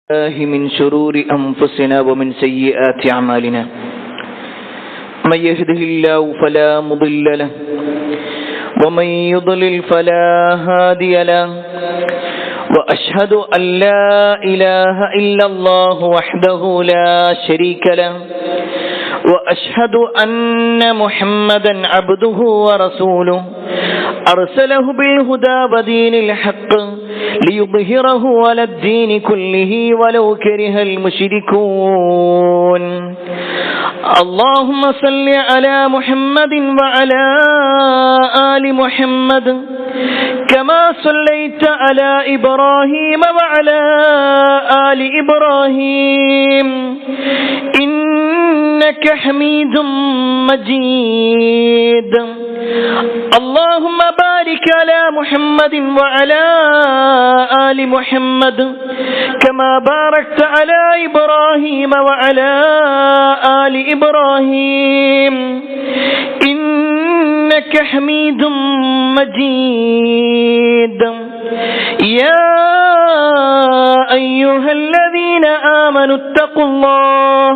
من شرور أنفسنا ومن سيئات أعمالنا من يهده الله فلا مضل له ومن يضلل فلا هادي له وأشهد أن لا إله إلا الله وحده لا شريك له وأشهد أن محمدا عبده ورسوله أرسله بالهدى ودين الحق ليظهره على الدين كله ولو كره المشركون اللهم صل على محمد وعلى آل محمد كما صليت على إبراهيم وعلى آل إبراهيم إنك حميد مجيد اللهم بارك على محمد وعلى آل محمد كما باركت على إبراهيم وعلى آل إبراهيم إنك حميد مجيد يا أيها الذين آمنوا اتقوا الله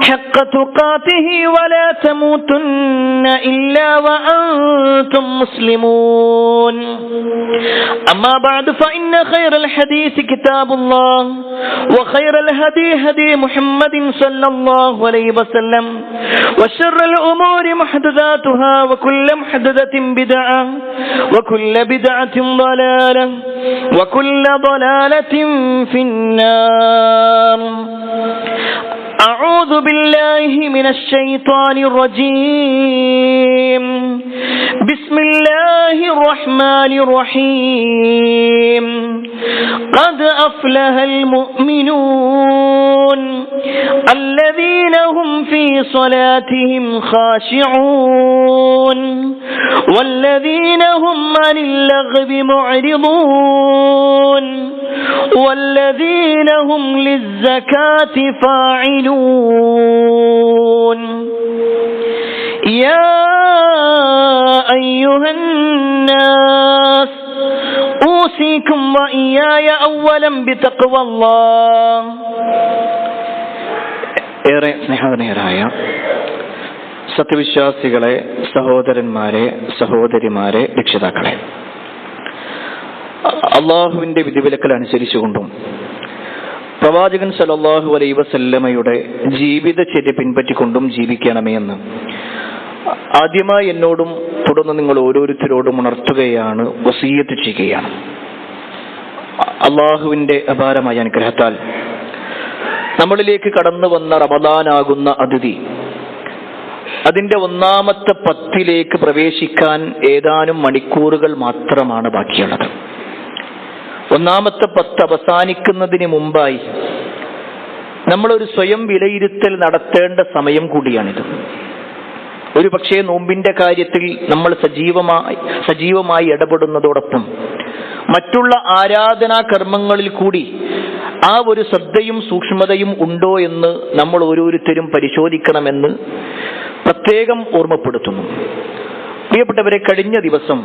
حق تقاته ولا تموتن إلا وأنتم مسلمون أما بعد فإن خير الحديث كتاب الله وخير الهدي هدي محمد صلى الله عليه وسلم وشر الأمور محدثاتها وكل محدثة بدعة وكل بدعة ضلالة وكل ضلالة في النار أعوذ بالله من الشيطان الرجيم بسم الله الرحمن الرحيم قد أفلح المؤمنون الذين هم في صلاتهم خاشعون والذين هم عن اللغو معرضون والذين هم للزكاة فاعلون يا أيها الناس أوصيكم وإياي أولا بتقوى الله. ഏറെ സ്നേഹനിധരായ സത്യവിശ്വാസികളെ, സഹോദരന്മാരെ, സഹോദരിമാരെ, രക്ഷിതാക്കളെ, അള്ളാഹുവിന്റെ വിധിവിലക്കൽ അനുസരിച്ചുകൊണ്ടും പ്രവാചകൻ സല്ലല്ലാഹു അലൈഹി വസല്ലമയുടെ ജീവിതചര്യ പിൻപറ്റിക്കൊണ്ടും ജീവിക്കണമേ എന്ന് ആദ്യമായി എന്നോടും തുടർന്ന് നിങ്ങൾ ഓരോരുത്തരോടും ഉണർത്തുകയാണ്, വസിയ്യത്ത് ചെയ്യുകയാണ്. അള്ളാഹുവിന്റെ അപാരമായ അനുഗ്രഹത്താൽ നമ്മളിലേക്ക് കടന്നു വന്ന റമദാനാകുന്ന അതിഥി അതിന്റെ ഒന്നാമത്തെ 10 പ്രവേശിക്കാൻ ഏതാനും മണിക്കൂറുകൾ മാത്രമാണ് ബാക്കിയുള്ളത്. ഒന്നാമത്തെ 10 അവസാനിക്കുന്നതിന് മുമ്പായി നമ്മളൊരു സ്വയം വിലയിരുത്തൽ നടത്തേണ്ട സമയം കൂടിയാണിത്. ഒരു പക്ഷേ നോമ്പിന്റെ കാര്യത്തിൽ നമ്മൾ സജീവമായി ഇടപെടുന്നതോടൊപ്പം മറ്റുള്ള ആരാധനാ കർമ്മങ്ങളിൽ കൂടി ആ ഒരു ശ്രദ്ധയും സൂക്ഷ്മതയും ഉണ്ടോ എന്ന് നമ്മൾ ഓരോരുത്തരും പരിശോധിക്കണമെന്ന് പ്രത്യേകം ഓർമ്മപ്പെടുത്തുന്നു. പ്രിയപ്പെട്ടവരെ, കഴിഞ്ഞ ദിവസം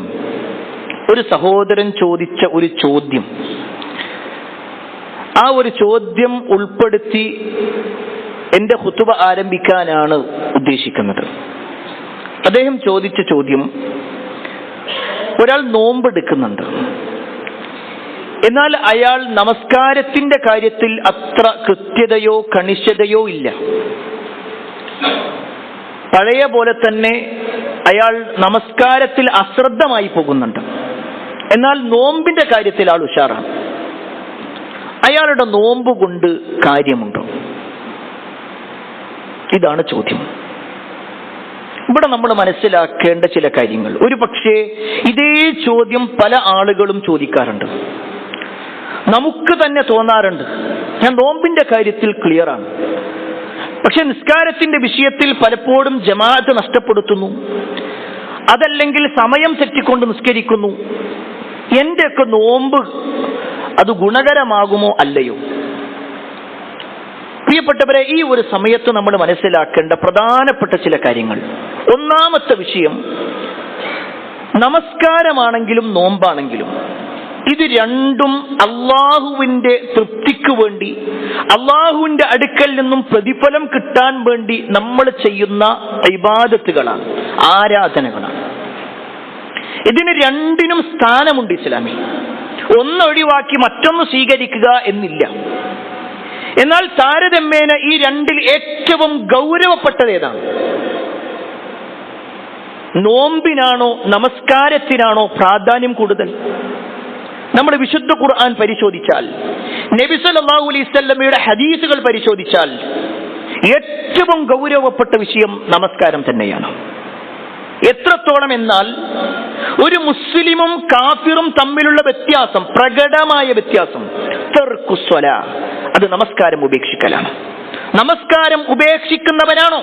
ഒരു സഹോദരൻ ചോദിച്ച ഒരു ചോദ്യം, ആ ഒരു ചോദ്യം ഉൾപ്പെടുത്തി എന്റെ ഖുതുബ ആരംഭിക്കാനാണ് ഉദ്ദേശിക്കുന്നത്. അദ്ദേഹം ചോദിച്ച ചോദ്യം, ഒരാൾ നോമ്പെടുക്കുന്നുണ്ട്, എന്നാൽ അയാൾ നമസ്കാരത്തിന്റെ കാര്യത്തിൽ അത്ര കൃത്യതയോ കണിശതയോ ഇല്ല. പഴയ പോലെ തന്നെ അയാൾ നമസ്കാരത്തിൽ അശ്രദ്ധമായി പോകുന്നുണ്ട്, എന്നാൽ നോമ്പിന്റെ കാര്യത്തിൽ ആൾ ഉഷാറാണ്. അയാളുടെ നോമ്പ് കൊണ്ട് കാര്യമുണ്ടോ? ഇതാണ് ചോദ്യം. ഇവിടെ നമ്മൾ മനസ്സിലാക്കേണ്ട ചില കാര്യങ്ങൾ. ഒരു പക്ഷേ ഇതേ ചോദ്യം പല ആളുകളും ചോദിക്കാറുണ്ട്. നമുക്ക് തന്നെ തോന്നാറുണ്ട്, ഞാൻ നോമ്പിന്റെ കാര്യത്തിൽ ക്ലിയറാണ്, പക്ഷെ നിസ്കാരത്തിന്റെ വിഷയത്തിൽ പലപ്പോഴും ജമാഅത്ത് നഷ്ടപ്പെടുത്തുന്നു, അതല്ലെങ്കിൽ സമയം തെറ്റിക്കൊണ്ട് നിസ്കരിക്കുന്നു. എന്റെയൊക്കെ നോമ്പ് അത് ഗുണകരമാകുമോ അല്ലയോ? പ്രിയപ്പെട്ടവരെ, ഈ ഒരു സമയത്ത് നമ്മൾ മനസ്സിലാക്കേണ്ട പ്രധാനപ്പെട്ട ചില കാര്യങ്ങൾ. ഒന്നാമത്തെ വിഷയം, നമസ്കാരമാണെങ്കിലും നോമ്പാണെങ്കിലും ഇത് രണ്ടും അള്ളാഹുവിന്റെ തൃപ്തിക്ക് വേണ്ടി, അള്ളാഹുവിന്റെ അടുക്കൽ നിന്നും പ്രതിഫലം കിട്ടാൻ വേണ്ടി നമ്മൾ ചെയ്യുന്ന ഇബാദത്തുകളാണ്, ആരാധനകളാണ്. ഇതിന് രണ്ടിനും സ്ഥാനമുണ്ട് ഇസ്ലാമിൽ. ഒന്നൊഴിവാക്കി മറ്റൊന്ന് സ്വീകരിക്കുക എന്നില്ല. എന്നാൽ താരതമ്യേന ഈ രണ്ടിൽ ഏറ്റവും ഗൗരവപ്പെട്ടത് ഏതാണ്? നോമ്പിനാണോ നമസ്കാരത്തിനാണോ പ്രാധാന്യം കൂടുതൽ? നമ്മൾ വിശുദ്ധ ഖുർആൻ പരിശോധിച്ചാൽ, നബി സല്ലല്ലാഹു അലൈഹി വസല്ലമയുടെ ഹദീസുകൾ പരിശോധിച്ചാൽ ഏറ്റവും ഗൗരവപ്പെട്ട വിഷയം നമസ്കാരം തന്നെയാണ്. എത്രത്തോളം എന്നാൽ ഒരു മുസ്ലിമും കാഫിറും തമ്മിലുള്ള വ്യത്യാസം, പ്രകടമായ വ്യത്യാസം, തർക്കുസ്വലാ, അത് നമസ്കാരം ഉപേക്ഷിക്കലാണ്. നമസ്കാരം ഉപേക്ഷിക്കുന്നവനാണോ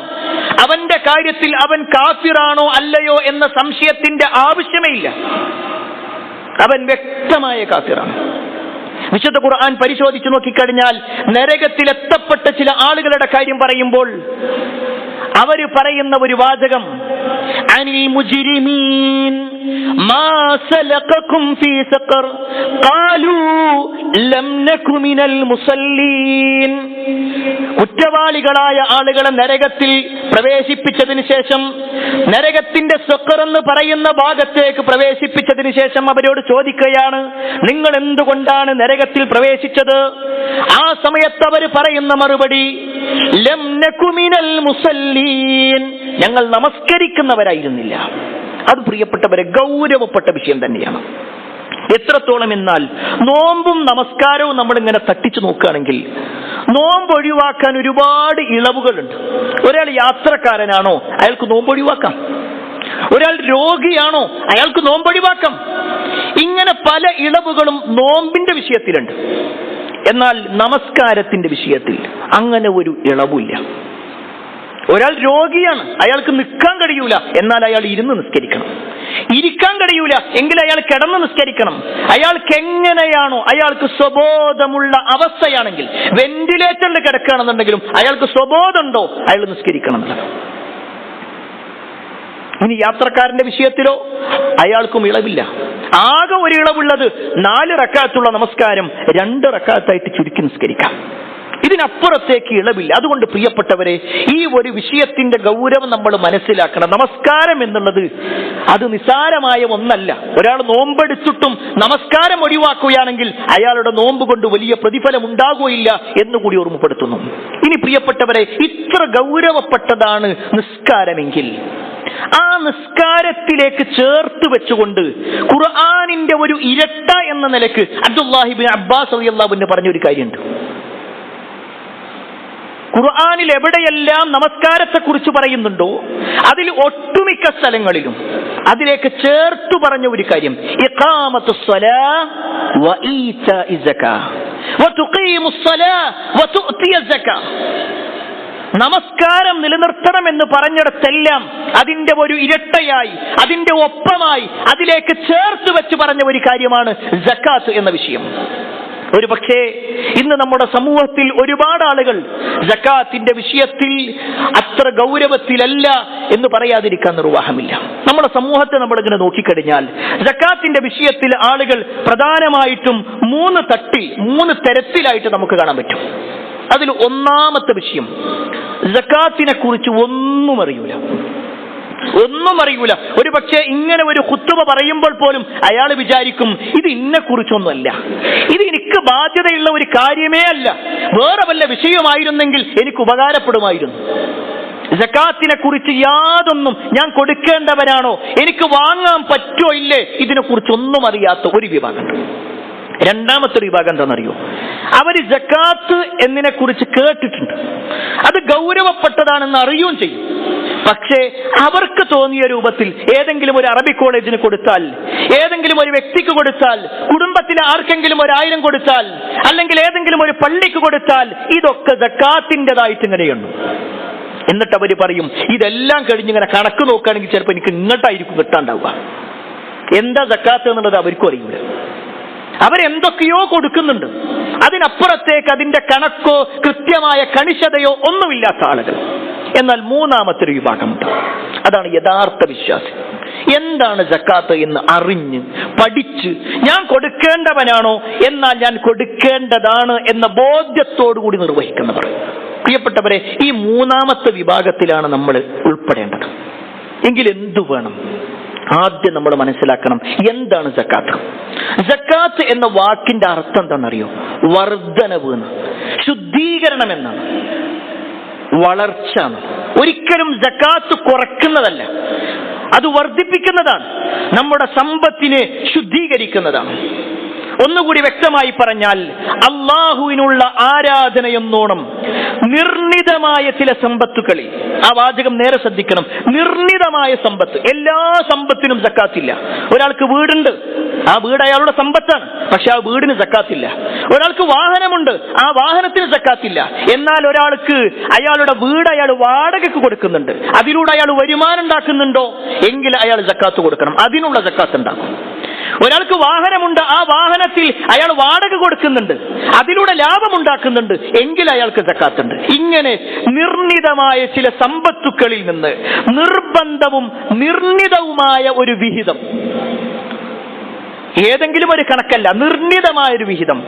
അവന്റെ കാര്യത്തിൽ അവൻ കാഫിറാണോ അല്ലയോ എന്ന സംശയത്തിന്റെ ആവശ്യമേ ഇല്ല. അവൻ വ്യക്തമായ കാഫിറാണ്. വിശുദ്ധ ഖുർആൻ പരിശോധിച്ചു നോക്കിക്കഴിഞ്ഞാൽ നരകത്തിലെത്തപ്പെട്ട ചില ആളുകളുടെ കാര്യം പറയുമ്പോൾ അവര് പറയുന്ന ഒരു വാചകം, അനിൽ മുജ്രിമീൻ മാ സലഖകും ഫീ സഖർ ഖാലൂ ലം നകു മിനൽ മുസല്ലീൻ. കുറ്റവാളികളായ ആളുകളെ നരകത്തിൽ പ്രവേശിപ്പിച്ചതിന് ശേഷം, നരകത്തിന്റെ സഖർ എന്ന് പറയുന്ന ഭാഗത്തേക്ക് പ്രവേശിപ്പിച്ചതിന് ശേഷം അവരോട് ചോദിക്കുകയാണ്, നിങ്ങൾ എന്തുകൊണ്ടാണ് നരകത്തിൽ പ്രവേശിച്ചത്? ആ സമയത്ത് അവർ പറയുന്ന മറുപടി, ലം നകു മിനൽ മുസല്ലീൻ, ഞങ്ങൾ നമസ്കരിക്കുന്നവരായിരുന്നില്ല. അത് പ്രിയപ്പെട്ടവരെ ഗൗരവപ്പെട്ട വിഷയം തന്നെയാണ്. എത്രത്തോളം എന്നാൽ നോമ്പും നമസ്കാരവും നമ്മളിങ്ങനെ തട്ടിച്ചു നോക്കുകയാണെങ്കിൽ നോമ്പ് ഒഴിവാക്കാൻ ഒരുപാട് ഇളവുകളുണ്ട്. ഒരാൾ യാത്രക്കാരനാണോ അയാൾക്ക് നോമ്പ് ഒഴിവാക്കാം. ഒരാൾ രോഗിയാണോ അയാൾക്ക് നോമ്പ് ഒഴിവാക്കാം. ഇങ്ങനെ പല ഇളവുകളും നോമ്പിന്റെ വിഷയത്തിലുണ്ട്. എന്നാൽ നമസ്കാരത്തിന്റെ വിഷയത്തിൽ അങ്ങനെ ഒരു ഇളവില്ല. ഒരാൾ രോഗിയാണ്, അയാൾക്ക് നിൽക്കാൻ കഴിയൂല, എന്നാൽ അയാൾ ഇരുന്ന് നിസ്കരിക്കണം. ഇരിക്കാൻ കഴിയൂല എങ്കിൽ അയാൾ കിടന്ന് നിസ്കരിക്കണം. അയാൾക്ക് എങ്ങനെയാണോ, അയാൾക്ക് സ്വബോധമുള്ള അവസ്ഥയാണെങ്കിൽ, വെന്റിലേറ്ററിൽ കിടക്കുകയാണെന്നുണ്ടെങ്കിലും അയാൾക്ക് സ്വബോധമുണ്ടോ അയാൾ നിസ്കരിക്കണം. ഇനി യാത്രക്കാരന്റെ വിഷയത്തിലോ അയാൾക്കും ഇളവില്ല. ആകെ ഒരു ഇളവുള്ളത് 4 റക്അത്തുള്ള നമസ്കാരം 2 റക്അത്തായിട്ട് ചുരുക്കി നിസ്കരിക്കാം. ഇതിനപ്പുറത്തേക്ക് ഇളവില്ല. അതുകൊണ്ട് പ്രിയപ്പെട്ടവരെ, ഈ ഒരു വിഷയത്തിന്റെ ഗൗരവം നമ്മൾ മനസ്സിലാക്കണം. നമസ്കാരം എന്നുള്ളത് അത് നിസ്സാരമായ ഒന്നല്ല. ഒരാൾ നോമ്പെടുത്തിട്ടും നമസ്കാരം ഒഴിവാക്കുകയാണെങ്കിൽ അയാളുടെ നോമ്പ് കൊണ്ട് വലിയ പ്രതിഫലം ഉണ്ടാകുകയില്ല എന്നുകൂടി ഓർമ്മപ്പെടുത്തുന്നു. ഇനി പ്രിയപ്പെട്ടവരെ, ഇത്ര ഗൗരവപ്പെട്ടതാണ് നിസ്കാരമെങ്കിൽ ആ നിസ്കാരത്തിലേക്ക് ചേർത്ത് വെച്ചുകൊണ്ട് ഖുർആനിന്റെ ഒരു ഇരട്ട എന്ന നിലക്ക് അബ്ദുല്ലാഹി ഇബ്നു അബ്ബാസ് റളിയല്ലാഹു അൻഹു പറഞ്ഞൊരു കാര്യമുണ്ട്. ഖുർആനിൽ എവിടെയെല്ലാം നമസ്കാരത്തെക്കുറിച്ച് പറയുന്നുണ്ടോ അതിൽ ഒട്ടുമിക്ക സ്ഥലങ്ങളിലും അതിലേക്ക് ചേർത്തു പറഞ്ഞ ഒരു കാര്യം, ഇഖാമത്തുസ് സ്വലാഹ് വ ഈതാഇസ് സകാഹ് വ തുഖീമുസ് സ്വലാഹ് വ തുഅതിയസ് സകാഹ്. നമസ്കാരം നിലനിർത്തണം എന്ന് പറഞ്ഞിടത്തെല്ലാം അതിന്റെ ഒരു ഇരട്ടയായി, അതിന്റെ ഒപ്പമായി അതിലേക്ക് ചേർത്ത് വെച്ച് പറഞ്ഞ ഒരു കാര്യമാണ് സക്കാത്ത് എന്ന വിഷയം. ഒരു പക്ഷേ ഇന്ന് നമ്മുടെ സമൂഹത്തിൽ ഒരുപാട് ആളുകൾ സക്കാത്തിന്റെ വിഷയത്തിൽ അത്ര ഗൗരവത്തിലല്ല എന്ന് പറയാതിരിക്കാൻ നിർവാഹമില്ല. നമ്മുടെ സമൂഹത്തെ നമ്മളിങ്ങനെ നോക്കിക്കഴിഞ്ഞാൽ സക്കാത്തിന്റെ വിഷയത്തിൽ ആളുകൾ പ്രധാനമായിട്ടും 3 തരത്തിലായിട്ട് നമുക്ക് കാണാൻ പറ്റും. അതിൽ ഒന്നാമത്തെ വിഷയം, സക്കാത്തിനെ കുറിച്ച് ഒന്നും അറിയൂല. ഒരു പക്ഷേ ഇങ്ങനെ ഒരു ഖുത്ബ പറയുമ്പോൾ പോലും അയാൾ വിചാരിക്കും ഇത് ഇന്നെ കുറിച്ചൊന്നുമല്ല, ഇത് എനിക്ക് ബാധ്യതയുള്ള ഒരു കാര്യമേ അല്ല, വേറെ വല്ല വിഷയമായിരുന്നെങ്കിൽ എനിക്ക് ഉപകാരപ്പെടുമായിരുന്നു. സക്കാത്തിനെ കുറിച്ച് യാതൊന്നും ഞാൻ കൊടുക്കേണ്ടവനാണോ, എനിക്ക് വാങ്ങാൻ പറ്റുമോ ഇല്ലേ, ഇതിനെക്കുറിച്ചൊന്നും അറിയാത്ത ഒരു വിഭാഗമുണ്ട്. രണ്ടാമത്തെ ഒരു വിഭാഗം എന്താണെന്നറിയോ? അവര് സക്കാത്ത് എന്നതിനെ കുറിച്ച് കേട്ടിട്ടുണ്ട്, അത് ഗൗരവപ്പെട്ടതാണെന്ന് അറിയുകയും ചെയ്യും. പക്ഷേ അവർക്ക് തോന്നിയ രൂപത്തിൽ ഏതെങ്കിലും ഒരു അറബി കോളേജിന് കൊടുത്താൽ, ഏതെങ്കിലും ഒരു വ്യക്തിക്ക് കൊടുത്താൽ, കുടുംബത്തിലെ ആർക്കെങ്കിലും 1000 കൊടുത്താൽ, അല്ലെങ്കിൽ ഏതെങ്കിലും ഒരു പള്ളിക്ക് കൊടുത്താൽ, ഇതൊക്കെ സക്കാത്തിൻ്റെതായിട്ട് ഇങ്ങനെയുണ്ട്. എന്നിട്ട് അവര് പറയും ഇതെല്ലാം കഴിഞ്ഞിങ്ങനെ കണക്ക് നോക്കുകയാണെങ്കിൽ ചിലപ്പോൾ എനിക്ക് ഇങ്ങോട്ടായിരിക്കും കിട്ടാണ്ടാവുക. എന്താ സക്കാത്ത് എന്നുള്ളത് അവർക്കും അറിയില്ല. അവരെന്തൊക്കെയോ കൊടുക്കുന്നുണ്ട്, അതിനപ്പുറത്തേക്ക് അതിന്റെ കണക്കോ കൃത്യമായ കണിശതയോ ഒന്നുമില്ലാത്ത ആളുകൾ. എന്നാൽ മൂന്നാമത്തെ ഒരു വിഭാഗമുണ്ട്, അതാണ് യഥാർത്ഥ വിശ്വാസി. എന്താണ് സക്കാത്ത് എന്ന് അറിഞ്ഞ് പഠിച്ച് ഞാൻ കൊടുക്കേണ്ടവനാണോ, എന്നാൽ ഞാൻ കൊടുക്കേണ്ടതാണ് എന്ന ബോധ്യത്തോടു കൂടി നിർവഹിക്കുന്നവർ. പ്രിയപ്പെട്ടവരെ, ഈ മൂന്നാമത്തെ വിഭാഗത്തിലാണ് നമ്മൾ ഉൾപ്പെടേണ്ടത്. എങ്കിൽ എന്തു വേണം? ആദ്യം നമ്മൾ മനസ്സിലാക്കണം എന്താണ് സക്കാത്ത്. സക്കാത്ത് എന്ന വാക്കിന്റെ അർത്ഥം എന്താണെന്നറിയോ? വർധനവ്, ശുദ്ധീകരണം എന്നാണ്, വളർച്ച. ഒരിക്കലും സക്കാത്ത് കുറയ്ക്കുന്നതല്ല, അത് വർദ്ധിപ്പിക്കുന്നതാണ്, നമ്മുടെ സമ്പത്തിനെ ശുദ്ധീകരിക്കുന്നതാണ്. ഒന്നുകൂടി വ്യക്തമായി പറഞ്ഞാൽ, അള്ളാഹുവിനുള്ള ആരാധനയെന്നോണം നിർണിതമായ ചില സമ്പത്തുകളിൽ, ആ വാചകം നേരെ ശ്രദ്ധിക്കണം, നിർണിതമായ സമ്പത്ത്. എല്ലാ സമ്പത്തിനും സക്കാത്തില്ല. ഒരാൾക്ക് വീടുണ്ട്, ആ വീട് അയാളുടെ സമ്പത്താണ്, പക്ഷെ ആ വീടിന് സക്കാത്തില്ല. ഒരാൾക്ക് വാഹനമുണ്ട്, ആ വാഹനത്തിന് സക്കാത്തില്ല. എന്നാൽ ഒരാൾക്ക് അയാളുടെ വീട് അയാൾ വാടകയ്ക്ക് കൊടുക്കുന്നുണ്ട്, അതിലൂടെ അയാൾ വരുമാനം ഉണ്ടാക്കുന്നുണ്ടോ, എങ്കിൽ അയാൾ സക്കാത്ത് കൊടുക്കണം, അതിനുള്ള സക്കാത്ത് ഉണ്ടാക്കും. ഒരാൾക്ക് വാഹനമുണ്ട്, ആ വാഹനത്തിൽ അയാൾ വാടക കൊടുക്കുന്നുണ്ട്, അതിലൂടെ ലാഭമുണ്ടാക്കുന്നുണ്ട്, എങ്കിൽ അയാൾക്ക് സക്കാത്തുണ്ട്. ഇങ്ങനെ നിർണിതമായ ചില സമ്പത്തുക്കളിൽ നിന്ന് നിർബന്ധവും നിർണിതവുമായ ഒരു വിഹിതം, ഏതെങ്കിലും ഒരു കണക്കല്ല, നിർണിതമായ ഒരു വിഹിതം,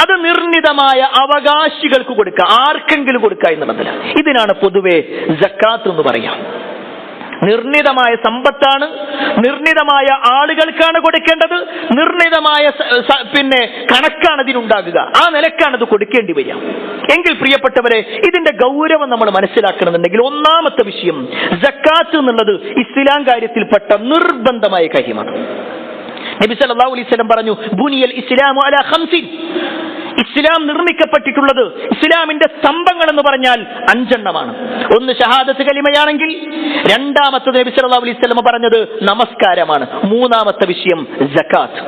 അത് നിർണിതമായ അവകാശികൾക്ക് കൊടുക്കുക, ആർക്കെങ്കിലും കൊടുക്കുക എന്നുള്ളതില്ല. ഇതിനാണ് പൊതുവെ സക്കാത്ത് എന്ന് പറയാം. നിർണിതമായ സമ്പത്താണ്, നിർണിതമായ ആളുകൾക്കാണ് കൊടുക്കേണ്ടത്, നിർണിതമായ കണക്കാണ് ഇതിനുണ്ടാകുക, ആ നിലക്കാണ് ഇത് കൊടുക്കേണ്ടി വരിക. എങ്കിൽ പ്രിയപ്പെട്ടവരെ, ഇതിന്റെ ഗൗരവം നമ്മൾ മനസ്സിലാക്കണമെന്നുണ്ടെങ്കിൽ ഒന്നാമത്തെ വിഷയം, സക്കാത്ത് എന്നുള്ളത് ഇസ്ലാം കാര്യത്തിൽപ്പെട്ട നിർബന്ധമായ കാര്യമാണ്. നബി സല്ലല്ലാഹു അലൈഹി വസല്ലം പറഞ്ഞു, ബുനിയൽ ഇസ്ലാമു അലാ ഖംസിൻ. ഇസ്ലാം നിർമ്മിക്കപ്പെട്ടിട്ടുള്ളത്, ഇസ്ലാമിന്റെ സ്തംഭങ്ങൾ എന്ന് പറഞ്ഞാൽ 5 എണ്ണമാണ്. ഒന്ന് ഷഹാദത്ത് കലിമയാണെങ്കിൽ, രണ്ടാമത്തത് നബി സല്ലല്ലാഹു അലൈഹി വസല്ലം പറഞ്ഞത് നമസ്കാരമാണ്, മൂന്നാമത്തെ വിഷയം സക്കാത്ത്.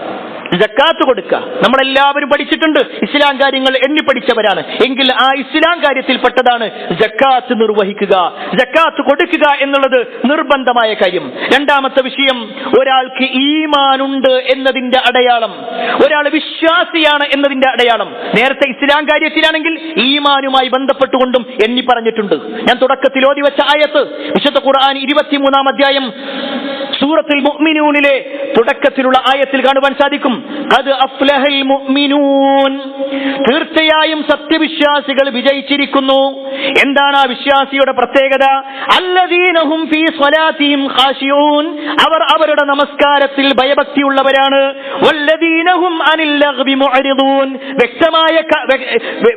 സക്കാത്ത് കൊടുക്കുക. നമ്മളെല്ലാവരും പഠിച്ചിട്ടുണ്ട്, ഇസ്ലാം കാര്യങ്ങൾ എണ്ണി പഠിച്ചവരാണ്. എങ്കിൽ ആ ഇസ്ലാം കാര്യത്തിൽപ്പെട്ടതാണ് സക്കാത്ത് നിർവഹിക്കുക, സക്കാത്ത് കൊടുക്കുക എന്നുള്ളത് നിർബന്ധമായ കാര്യം. രണ്ടാമത്തെ വിഷയം, ഒരാൾക്ക് ഈമാനുണ്ട് എന്നതിന്റെ അടയാളം, ഒരാൾ വിശ്വാസിയാണ് എന്നതിന്റെ അടയാളം. നേരത്തെ ഇസ്ലാം കാര്യത്തിലാണെങ്കിൽ ഈമാനുമായി ബന്ധപ്പെട്ടുകൊണ്ടും എണ്ണി പറഞ്ഞിട്ടുണ്ട്. ഞാൻ തുടക്കത്തിൽ ഓതി വെച്ച ആയത്ത്, വിശുദ്ധ ഖുർആൻ 23-ാം അധ്യായം സൂറത്തുൽ മുഅ്മിനൂനിലെ തുടക്കത്തിലുള്ള ആയത്തിൽ കാണുവാൻ സാധിക്കും, ഖദ് അഫ്ലഹൽ മുഅ്മിനൂൻ, തീർച്ചയായും സത്യവിശ്വാസികൾ വിജയിച്ചിരിക്കുന്നു. എന്താണ് ആ വിശ്വാസിയുടെ പ്രത്യേകത? അല്ലദീന ഹും ഫീ സ്വലാത്തിഹിം ഖാശിഊൻ, അവർ അവരുടെ നമസ്കാരത്തിൽ ഭയഭക്തിയുള്ളവരാണ്. വല്ലദീന ഹും അനിൽ ലഗ്വി മുഅരിദൂൻ,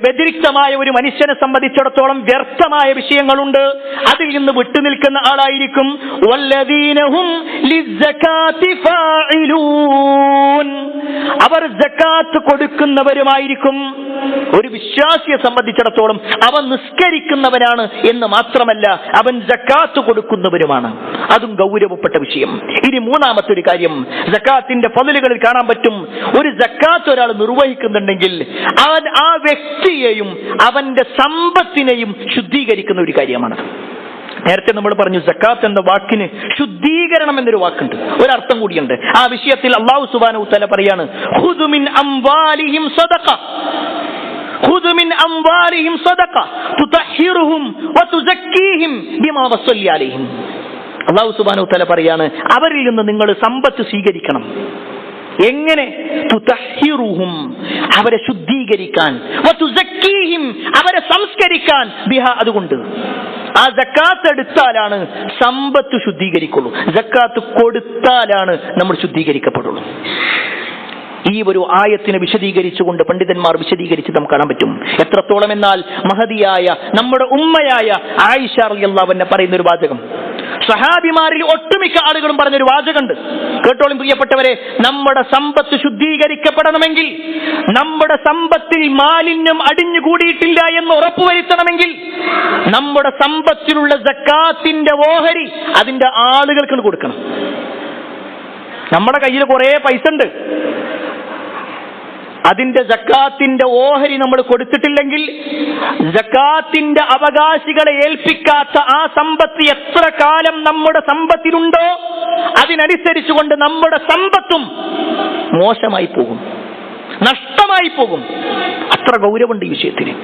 വ്യതിരിക്തമായ ഒരു മനുഷ്യനെ സംബന്ധിച്ചിടത്തോളം വ്യർത്ഥമായ വിഷയങ്ങളുണ്ട്, അതിൽ നിന്ന് വിട്ടുനിൽക്കുന്ന ആളായിരിക്കും. വല്ലദീന ഹും ലിസ്സകാത്തി ഫാഇലൂൻ, അവർ സക്കാത്ത് കൊടുക്കുന്നവരുമായിരിക്കും. ഒരു വിശ്വാസിയെ സംബന്ധിച്ചിടത്തോളം അവൻ നിസ്കരിക്കുന്നവനാണ് എന്ന് മാത്രമല്ല, അവൻ സക്കാത്ത് കൊടുക്കുന്നവരുമാണ്. അതും ഗൗരവപ്പെട്ട വിഷയം. ഇനി മൂന്നാമത്തെ ഒരു കാര്യം, സക്കാത്തിന്റെ ഫളലുകളിൽ കാണാൻ പറ്റും, ഒരു സക്കാത്ത് ഒരാൾ നിർവഹിക്കുന്നുണ്ടെങ്കിൽ അവൻ ആ വ്യക്തിയെയും അവന്റെ സമ്പത്തിനെയും ശുദ്ധീകരിക്കുന്ന ഒരു കാര്യമാണ്. നേരത്തെ നമ്മൾ പറഞ്ഞു, സക്കാത്ത് എന്ന വാക്കിന് ശുദ്ധീകരണം എന്നൊരു വാക്കുണ്ട്, ഒരർത്ഥം കൂടിയുണ്ട്. ആ വിഷയത്തിൽ അല്ലാഹു സുബ്ഹാനഹു വതആല പറയാണ്, ഖുദ് മിൻ അംവാലിഹിം സദഖ, ഖുദ് മിൻ അംവാലിഹിം സദഖ തുതഹിറുഹും വതുസക്കീഹിം ബിമാ വസല്ലി അലൈഹിം. അല്ലാഹു സുബ്ഹാനഹു വതആല പറയാണ്, അവരിൽ നിന്ന് നിങ്ങൾ സമ്പത്ത് സ്വീകരിക്കണം. എങ്ങനെ? തുതഹിറുഹും, അവരെ ശുദ്ധീകരിക്കാൻ, വതുസക്കീഹിം, അവരെ സംസ്കരിക്കാൻ, ബിഹ, അതുകൊണ്ട്. ആ സക്കാത്ത് എടുത്താലാണ് സമ്പത്ത് ശുദ്ധീകരിക്കുള്ളൂ, സക്കാത്ത് കൊടുത്താലാണ് നമ്മൾ ശുദ്ധീകരിക്കപ്പെടുള്ളൂ. ഈ ഒരു ആയത്തിനെ വിശദീകരിച്ചുകൊണ്ട് പണ്ഡിതന്മാർ വിശദീകരിച്ച് നമുക്ക് കാണാൻ പറ്റും. എത്രത്തോളം എന്നാൽ, മഹദിയായ നമ്മുടെ ഉമ്മയായ ആയിഷ റളിയല്ലാഹു അൻഹ പറയുന്ന ഒരു വാചകം, സഹാബിമാരിൽ ഒട്ടുമിക്ക ആളുകളും പറഞ്ഞൊരു വാചകമുണ്ട്, കേട്ടോളും പ്രിയപ്പെട്ടവരെ. നമ്മുടെ സമ്പത്ത് ശുദ്ധീകരിക്കപ്പെടണമെങ്കിൽ, നമ്മുടെ സമ്പത്തിൽ മാലിന്യം അടിഞ്ഞുകൂടിയിട്ടില്ല എന്ന് ഉറപ്പുവരുത്തണമെങ്കിൽ, നമ്മുടെ സമ്പത്തിലുള്ള സക്കാത്തിന്റെ ഓഹരി അതിന്റെ ആളുകൾക്ക് കൊടുക്കണം. നമ്മുടെ കയ്യിൽ കുറെ പൈസ ഉണ്ട്, അതിന്റെ സക്കാത്തിന്റെ ഓഹരി നമ്മൾ കൊടുത്തിട്ടില്ലെങ്കിൽ, സക്കാത്തിന്റെ അവകാശികളെ ഏൽപ്പിക്കാത്ത ആ സമ്പത്ത് എത്ര കാലം നമ്മുടെ സമ്പത്തിലുണ്ടോ അതിനനുസരിച്ചുകൊണ്ട് നമ്മുടെ സമ്പത്തും മോശമായി പോകും, നഷ്ടമായി പോകും. അത്ര ഗൗരവമുണ്ട് ഈ വിഷയത്തിന്.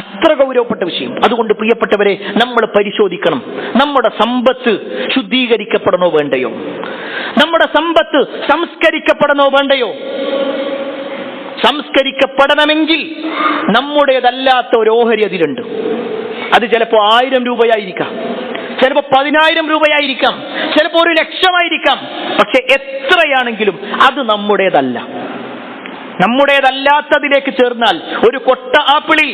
അത്ര ഗൗരവപ്പെട്ട വിഷയം. അതുകൊണ്ട് പ്രിയപ്പെട്ടവരെ, നമ്മൾ പരിശോധിക്കണം, നമ്മുടെ സമ്പത്ത് ശുദ്ധീകരിക്കപ്പെടണോ വേണ്ടയോ, നമ്മുടെ സമ്പത്ത് സംസ്കരിക്കപ്പെടണോ വേണ്ടയോ. സംസ്കരിക്കപ്പെടണമെങ്കിൽ നമ്മുടേതല്ലാത്ത ഒരു ഓഹരി അതിലുണ്ട്. അത് ചിലപ്പോൾ 1000 രൂപയായിരിക്കാം, ചിലപ്പോൾ 10,000 രൂപയായിരിക്കാം, ചിലപ്പോൾ 1,00,000 പക്ഷെ എത്രയാണെങ്കിലും അത് നമ്മുടേതല്ല. നമ്മുടേതല്ലാത്തതിലേക്ക് ചേർന്നാൽ, ഒരു കൊട്ട ആപ്പിളിൽ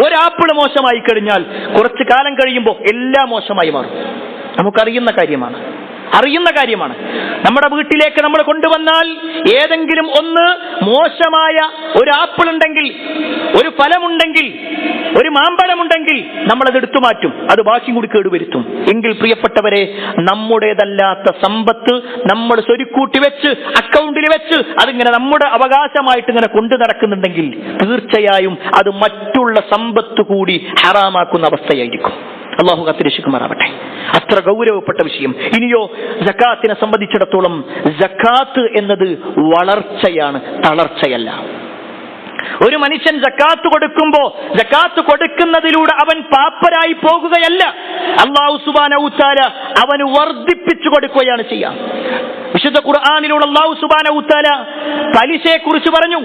ഒരാപ്പിൾ മോശമായി കഴിഞ്ഞാൽ കുറച്ചു കാലം കഴിയുമ്പോൾ എല്ലാം മോശമായി മാറും. നമുക്കറിയുന്ന കാര്യമാണ്. നമ്മുടെ വീട്ടിലേക്ക് നമ്മൾ കൊണ്ടുവന്നാൽ ഏതെങ്കിലും ഒന്ന് മോശമായ ഒരു ആപ്പിൾ ഉണ്ടെങ്കിൽ, ഒരു ഫലമുണ്ടെങ്കിൽ, ഒരു മാമ്പഴമുണ്ടെങ്കിൽ നമ്മളത് എടുത്തു മാറ്റും, അത് ബാക്കി കൂടി കേടുവരുത്തും. എങ്കിൽ പ്രിയപ്പെട്ടവരെ, നമ്മുടേതല്ലാത്ത സമ്പത്ത് നമ്മൾ സ്വരുക്കൂട്ടി വെച്ച് അക്കൗണ്ടിൽ വെച്ച് അതിങ്ങനെ നമ്മുടെ അവകാശമായിട്ട് ഇങ്ങനെ കൊണ്ടു നടക്കുന്നുണ്ടെങ്കിൽ തീർച്ചയായും അത് മറ്റുള്ള സമ്പത്ത് കൂടി ഹറാമാക്കുന്ന അവസ്ഥയായിരിക്കും. അള്ളാഹു കാത്തുരക്ഷിക്കുമാറാവട്ടെ. അത്ര ഗൗരവപ്പെട്ട വിഷയം. ഇനിയോ, സക്കാത്തിനെ സംബന്ധിച്ചിടത്തോളം സക്കാത്ത് എന്നത് വളർച്ചയാണ്, തളർച്ചയല്ല. ഒരു മനുഷ്യൻ സക്കാത്ത് കൊടുക്കുമ്പോ സക്കാത്ത് കൊടുക്കുന്നതിലൂടെ അവൻ പാപ്പരായി പോകുകയല്ല. അല്ലാഹു സുബ്ഹാനഹു വ തആല അവന് വർദ്ധിപ്പിച്ചു കൊടുക്കുകയാണ് ചെയ്യുക. വിശുദ്ധ ഖുർആനിലൂടെ അല്ലാഹു സുബ്ഹാനഹു വ തആല പലിശയെ കുറിച്ച് പറഞ്ഞു.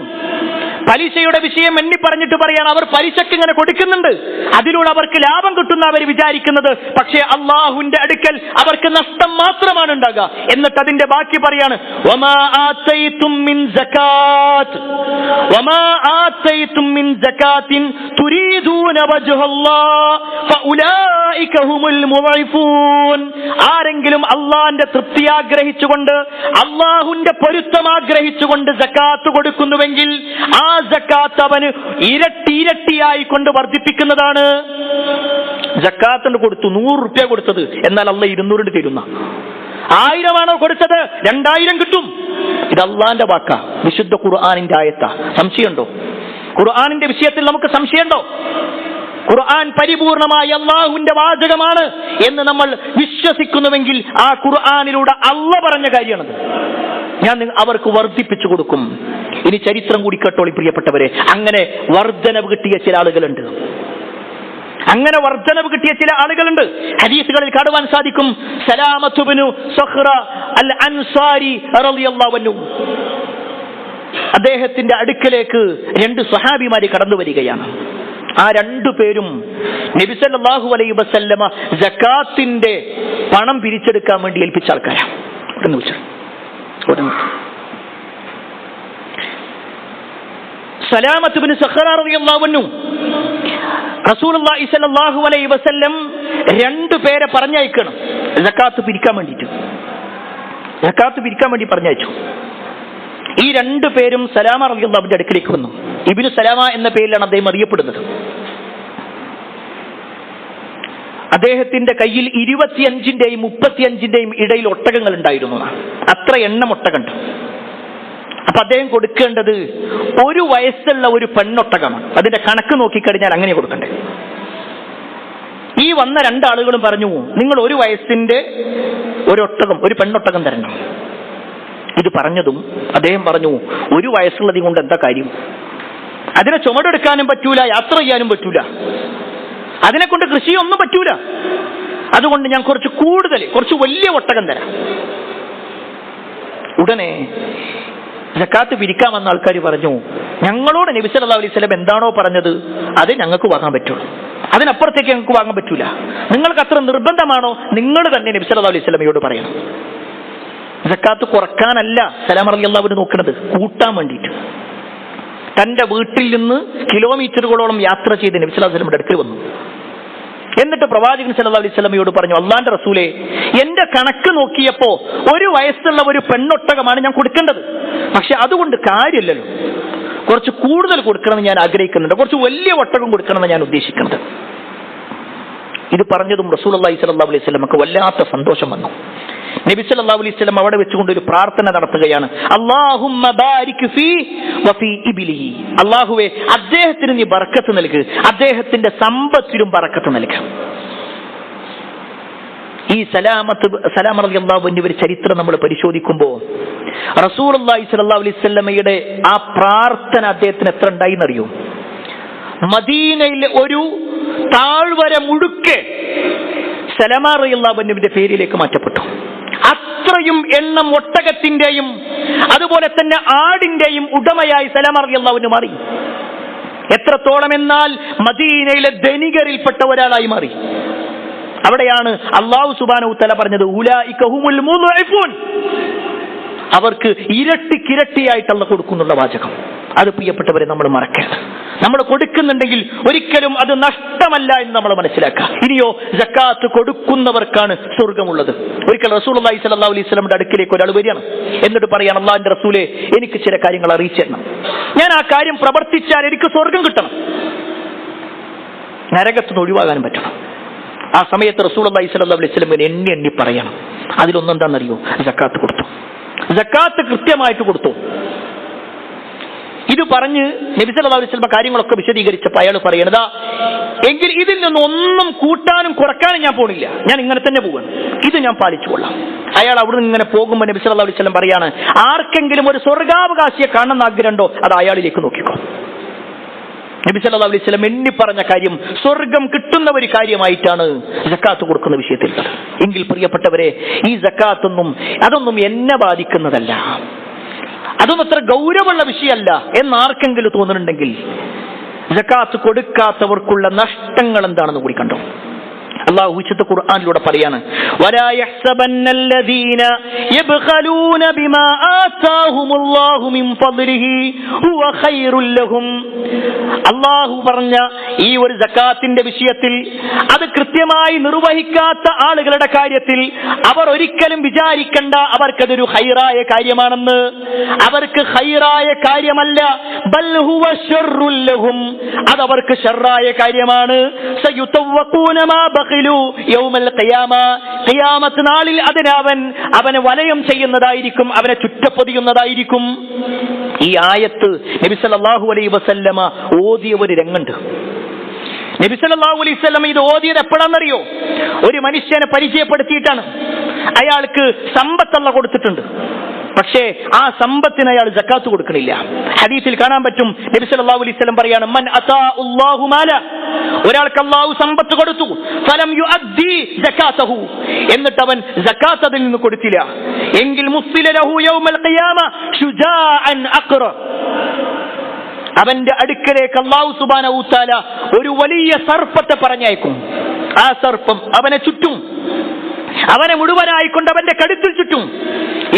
പലിശയുടെ വിഷയം എണ്ണി പറഞ്ഞിട്ട് പറയാണ്, അവർ പലിശക്ക് ഇങ്ങനെ കൊടുക്കുന്നുണ്ട്, അതിലൂടെ അവർക്ക് ലാഭം കിട്ടുന്ന അവർ വിചാരിക്കുന്നത്, പക്ഷേ അള്ളാഹുവിന്റെ അടുക്കൽ അവർക്ക് നഷ്ടം മാത്രമാണ് ഉണ്ടാകുക. എന്നിട്ട് അതിന്റെ ബാക്കി പറയാണ്, വമാ ആതൈതും മിൻ സകാത്ത് വമാ ആതൈതും മിൻ സകാത്തിൻ തുരീദൂന വജ്ഹല്ലാഹ് ഫഉലൈക ഹുമുൽ മുളൈഫൂൻ. ആരെങ്കിലും അള്ളാഹിന്റെ തൃപ്തി ആഗ്രഹിച്ചുകൊണ്ട്, അള്ളാഹുവിന്റെ പൊരുത്തം ആഗ്രഹിച്ചുകൊണ്ട് സകാത്ത് കൊടുക്കുന്നുവെങ്കിൽ ആ സക്കാത്ത് അവന് ഇരട്ടിയായി കൊണ്ട് വർദ്ധിപ്പിക്കുന്നതാണ്. സക്കാത്ത് കൊടുത്തു 100 രൂപ കൊടുത്തത്, എന്നാൽ അള്ളാഹ് 200 തരുന്ന. 1000 കൊടുത്തത്, 2000 കിട്ടും. ഇത് അള്ളാന്റെ വാക്കാ, വിശുദ്ധ ഖുർആനിന്റെ ആയത്താ. സംശയമുണ്ടോ? ഖുർആനിന്റെ വിഷയത്തിൽ നമുക്ക് സംശയമുണ്ടോ? ഖുർആൻ പരിപൂർണമായി അള്ളാഹുവിന്റെ വാചകമാണ് എന്ന് നമ്മൾ വിശ്വസിക്കുന്നുവെങ്കിൽ ആ ഖുർആനിലൂടെ അള്ളാഹ് പറഞ്ഞ കാര്യമാണത്. ഞാൻ അവർക്ക് വർദ്ധിപ്പിച്ചു കൊടുക്കും. ഇനി ചരിത്രം കൂടി കേട്ടോളി പ്രിയപ്പെട്ടവരെ. അങ്ങനെ വർദ്ധനവ് കിട്ടിയ ചില ആളുകളുണ്ട്. ഹദീസുകളിൽ കാണുവാൻ സാധിക്കും. സലാമത്ത് ഇബ്നു സഖ്റ അൽ അൻസാരി റളിയല്ലാഹു അൻഹു, അദ്ദേഹത്തിന്റെ അടുക്കലേക്ക് 2 സ്വഹാബിമാര് കടന്നു വരികയാണ്. ആ 2 പേരും നബി സല്ലല്ലാഹു അലൈഹി വസല്ലമ സകാത്തിന്റെ പണം പിരിച്ചെടുക്കാൻ വേണ്ടി ഏൽപ്പിച്ച ആൾക്കാരാണ്. സലാമത്ത് ഇബ്നു സഖ്റ റളിയല്ലാഹു അൻഹു റസൂലുള്ളാഹി സ്വല്ലല്ലാഹു അലൈഹി വസല്ലം 2 പേരെ പറഞ്ഞയക്കണം സകാത്ത് പിരിക്കാൻ വേണ്ടി പറഞ്ഞയച്ചു. ഈ 2 പേരും സലാമ റളിയല്ലാഹുവിന്റെ അടുക്കലേക്ക് വന്നു. ഇബ്നു സലാമ എന്ന പേരിലാണ് അദ്ദേഹം അറിയപ്പെടുന്നത്. അദ്ദേഹത്തിന്റെ കയ്യിൽ 25-ന്റെയും 35-ന്റെയും ഇടയിൽ ഒട്ടകങ്ങൾ ഉണ്ടായിരുന്നു. അത്ര എണ്ണം ഒട്ടകമുണ്ട്. അപ്പൊ അദ്ദേഹം കൊടുക്കേണ്ടത് 1 വയസ്സുള്ള ഒരു പെണ്ണൊട്ടകമാണ്. അതിന്റെ കണക്ക് നോക്കിക്കഴിഞ്ഞാൽ അങ്ങനെ കൊടുക്കണ്ടേ. ഈ വന്ന 2 ആളുകളും പറഞ്ഞു, നിങ്ങൾ 1 വയസ്സിന്റെ ഒരു പെണ്ണൊട്ടകം തരണം. ഇത് പറഞ്ഞതും അദ്ദേഹം പറഞ്ഞു, 1 വയസ്സുള്ളത് കൊണ്ട് എന്താ കാര്യം? അതിനെ ചുമടെടുക്കാനും പറ്റൂല, യാത്ര ചെയ്യാനും പറ്റൂല, അതിനെ കൊണ്ട് കൃഷിയൊന്നും പറ്റൂല. അതുകൊണ്ട് ഞാൻ കുറച്ച് വലിയ ഒട്ടകം തരാം. ഉടനെ സക്കാത്ത് പിരിക്കാൻ വന്ന ആൾക്കാർ പറഞ്ഞു, ഞങ്ങളോട് നബി സല്ലല്ലാഹു അലൈഹി വസല്ലം എന്താണോ പറഞ്ഞത് അത് ഞങ്ങൾക്ക് വാങ്ങാൻ പറ്റുള്ളൂ, അതിനപ്പുറത്തേക്ക് ഞങ്ങൾക്ക് വാങ്ങാൻ പറ്റൂല. നിങ്ങൾക്ക് അത്ര നിർബന്ധമാണോ, നിങ്ങൾ തന്നെ നബി സല്ലല്ലാഹു അലൈഹി വസല്ലമയോട് പറയണം. സക്കാത്ത് കുറക്കാനല്ല സലാം റളിയല്ലാഹു അൻഹു നോക്കുന്നത്, കൂട്ടാൻ വേണ്ടിയിട്ട്. തന്റെ വീട്ടിൽ നിന്ന് കിലോമീറ്ററുകളോളം യാത്ര ചെയ്ത് നബി സല്ലല്ലാഹു അലൈഹി വസല്ലമയുടെ അടുക്കൽ വന്നു. എന്നിട്ട് പ്രവാചകൻ സല്ലല്ലാഹു അലൈഹി വസല്ലമയോട് പറഞ്ഞു, അല്ലാഹുവിന്റെ റസൂലേ, എന്റെ കണക്ക് നോക്കിയപ്പോ 1 വയസ്സുള്ള ഒരു പെണ്ണൊട്ടകമാണ് ഞാൻ കൊടുക്കേണ്ടത്. പക്ഷെ അതുകൊണ്ട് കാര്യമില്ലല്ലോ, കുറച്ച് കൂടുതൽ കൊടുക്കണമെന്ന് ഞാൻ ആഗ്രഹിക്കുന്നുണ്ട്, കുറച്ച് വലിയ ഒട്ടകം കൊടുക്കണമെന്ന് ഞാൻ ഉദ്ദേശിക്കുന്നത്. ഇത് പറഞ്ഞതും റസൂലുള്ളാഹി സ്വല്ലല്ലാഹു അലൈഹി വസല്ലമക്ക് വല്ലാത്ത സന്തോഷം വന്നു. നബി സല്ലല്ലാഹു അലൈഹി വസല്ലം അവിടെ വെച്ചുകൊണ്ട് ഒരു പ്രാർത്ഥന നടത്തുകയാണ്. അല്ലാഹുമ്മ ബാരിക് ഫീ വഫീ ഇബ്ലിഹി. അല്ലാഹുവേ, അദ്ദേഹത്തിന് നീ ബർക്കത്ത് നൽക്, അദ്ദേഹത്തിന്റെ സമ്പത്തിലും ബർക്കത്ത് നൽക്. ഈ സലാം റളിയല്ലാഹു അൻഹു ഒരു ചരിത്രം നമ്മൾ പരിശോധിക്കുമ്പോൾ റസൂലുള്ളാഹി സ്വല്ലല്ലാഹു അലൈഹി വസല്ലമയുടെ ആ പ്രാർത്ഥന അദ്ദേഹത്തിന് എത്ര ഉണ്ടായിന്നറിയോ? മദീനയിലെ ഒരു താഴ്വര മുഴുക്കെ സലമ റളിയല്ലാഹു അൻഹുവിന്റെ പേരിലേക്ക് മാറ്റപ്പെട്ടു. അത്രയും എണ്ണം ഒട്ടകത്തിന്റെയും അതുപോലെ തന്നെ ആടിന്റെയും ഉടമയായി സലമ റളിയല്ലാഹു അൻഹു മാറി. എത്രത്തോളം എന്നാൽ മദീനയിലെ ധനികരിൽപ്പെട്ട ഒരാളായി മാറി. അവിടെയാണ് അല്ലാഹു സുബ്ഹാനഹു വതആല പറഞ്ഞത് ഉലൈക ഹുമുൽ മുദ്ഇഫൂൻ, അവർക്ക് ഇരട്ടിക്കിരട്ടിയായിട്ടുള്ള കൊടുക്കുന്നുള്ള വാചകം. അത് പ്രിയപ്പെട്ടവരെ നമ്മൾ മറക്കരുത്. നമ്മൾ കൊടുക്കുന്നുണ്ടെങ്കിൽ ഒരിക്കലും അത് നഷ്ടമല്ല എന്ന് നമ്മൾ മനസ്സിലാക്കുക. ഇനിയോ സക്കാത്ത് കൊടുക്കുന്നവർക്കാണ് സ്വർഗമുള്ളത്. ഒരിക്കൽ റസൂലുള്ളാഹി സ്വല്ലല്ലാഹു അലൈഹി വസല്ലമയുടെ അടുക്കിലേക്ക് ഒരാൾ വരികയാണ്. എന്നിട്ട് പറയാണ്, അല്ലാഹുവിന്റെ റസൂലേ, എനിക്ക് ചില കാര്യങ്ങൾ അറിയിച്ചു തരണം. ഞാൻ ആ കാര്യം പ്രവർത്തിച്ചാൽ എനിക്ക് സ്വർഗം കിട്ടണം, നരകത്തുനിന്ന് ഒഴിവാകാനും പറ്റണം. ആ സമയത്ത് റസൂലുള്ളാഹി സ്വല്ലല്ലാഹു അലൈഹി വസല്ലം എണ്ണി പറയണം. അതിലൊന്നെന്താണെന്നറിയോ? സക്കാത്ത് കൊടുത്തു. സക്കാത്ത് കൃത്യമായിട്ട് കൊടുത്തു. ഇത് പറഞ്ഞ് നബി സല്ലല്ലാഹു അലൈഹി വസല്ലം കാര്യങ്ങളൊക്കെ വിശദീകരിച്ചപ്പോൾ അയാൾ പറയണതാ, എങ്കിൽ ഇതിൽ നിന്നൊന്നും കൂട്ടാനും കുറക്കാനും ഞാൻ പോണില്ല, ഞാൻ ഇങ്ങനെ തന്നെ പോവാണ്, ഇത് ഞാൻ പാലിച്ചുകൊള്ളാം. അയാൾ അവിടെ ഇങ്ങനെ പോകുമ്പോൾ നബി സല്ലല്ലാഹു അലൈഹി വസല്ലം പറയാണ്, ആർക്കെങ്കിലും ഒരു സ്വർഗാവകാശിയെ കാണുന്ന ആഗ്രഹമുണ്ടോ അത് അയാളിലേക്ക് നോക്കിക്കോ. നബി സല്ലല്ലാഹു അലൈഹി വസല്ലം എണ്ണി പറഞ്ഞ കാര്യം സ്വർഗം കിട്ടുന്ന ഒരു കാര്യമായിട്ടാണ് സക്കാത്ത് കൊടുക്കുന്ന വിഷയത്തിൽ. എങ്കിൽ പ്രിയപ്പെട്ടവരെ, ഈ അതൊന്നും എന്നെ ബാധിക്കുന്നതല്ല, അതൊന്നും അത്ര ഗൗരവമുള്ള വിഷയമല്ല എന്നാർക്കെങ്കിലും തോന്നുന്നുണ്ടെങ്കിൽ സക്കാത്ത് കൊടുക്കാത്തവർക്കുള്ള നഷ്ടങ്ങൾ എന്താണെന്ന് കൂടി കണ്ടോ. അല്ലാഹു വിശുദ്ധ ഖുർആനിലൂടെ പറയാണ്, വലാ യഹ്സബന്നല്ലദീന യബ്ഖലൂന ബിമാ ആതാഹുമുല്ലാഹു മിൻ ഫദ്ലിഹി ഹുവ ഖൈറുൽ ലഹും. അല്ലാഹു പറഞ്ഞ ഈ ഒരു സക്കാത്തിന്റെ വിഷയത്തിൽ അത് കൃത്യമായി നിർവഹിക്കാത്ത ആളുകളുടെ കാര്യത്തിൽ അവർ ഒരിക്കലും വിചാരിക്കണ്ട അവർക്കതൊരു ഖൈറായ കാര്യമാണെന്ന്. അവർക്ക് ഖൈറായ കാര്യമല്ല, ബൽ ഹുവ ശർറുൽ ലഹും, അത് അവർക്ക് ശർറായ കാര്യമാണ്. സയുതവഖൂന മാ ഖിയാമത്ത് നാളിൽ അവനെ വലയം ചെയ്യുന്നതായിരിക്കും, അവനെ ചുറ്റപ്പൊതിയുന്നതായിരിക്കും. ഈ ആയത്ത് നബി സല്ലല്ലാഹു അലൈഹി വസല്ലമ ഓതിയ ഒരു രംഗുണ്ട്. നബി സല്ലല്ലാഹു അലൈഹി വസല്ലം ഇത് ഓതിയത് എപ്പോഴാണെന്നറിയോ? ഒരു മനുഷ്യനെ പരിചയപ്പെടുത്തിയിട്ടാണ്. അയാൾക്ക് സമ്പത്ത് അല്ലാഹു കൊടുത്തിട്ടുണ്ട്, പക്ഷേ ആ സമ്പത്തിന് അയാൾ സക്കാത്ത് കൊടുക്കണില്ല. ഹദീസിൽ കാണാൻ പറ്റും, നബി സല്ലല്ലാഹു അലൈഹി വസല്ലം പറയാണ്, മൻ അതാഅല്ലാഹു മാല, ഒരാൾക്ക് അല്ലാഹു സമ്പത്ത് കൊടുത്തു, ഫലം യുഅദ്ദി സകാതഹു, എന്നിട്ട് അവൻ സക്കാത്ത് അതിൽ നിന്ന് കൊടുത്തില്ല, എങ്കിൽ മുസ്ലില ലഹു യൗമൽ ഖിയാമ ശുജാഅൻ അഖറ, അവന്റെ അടുക്കലേക്ക് അല്ലാഹു സുബ്ഹാനഹു വ തആല ഒരു വലിയ സർപ്പത്തെ പറഞ്ഞയക്കും. ആ സർപ്പം അവനെ ചുറ്റും, അവനെ മുഴുവനായിക്കൊണ്ട് അവന്റെ കഴുത്തിൽ ചുറ്റും.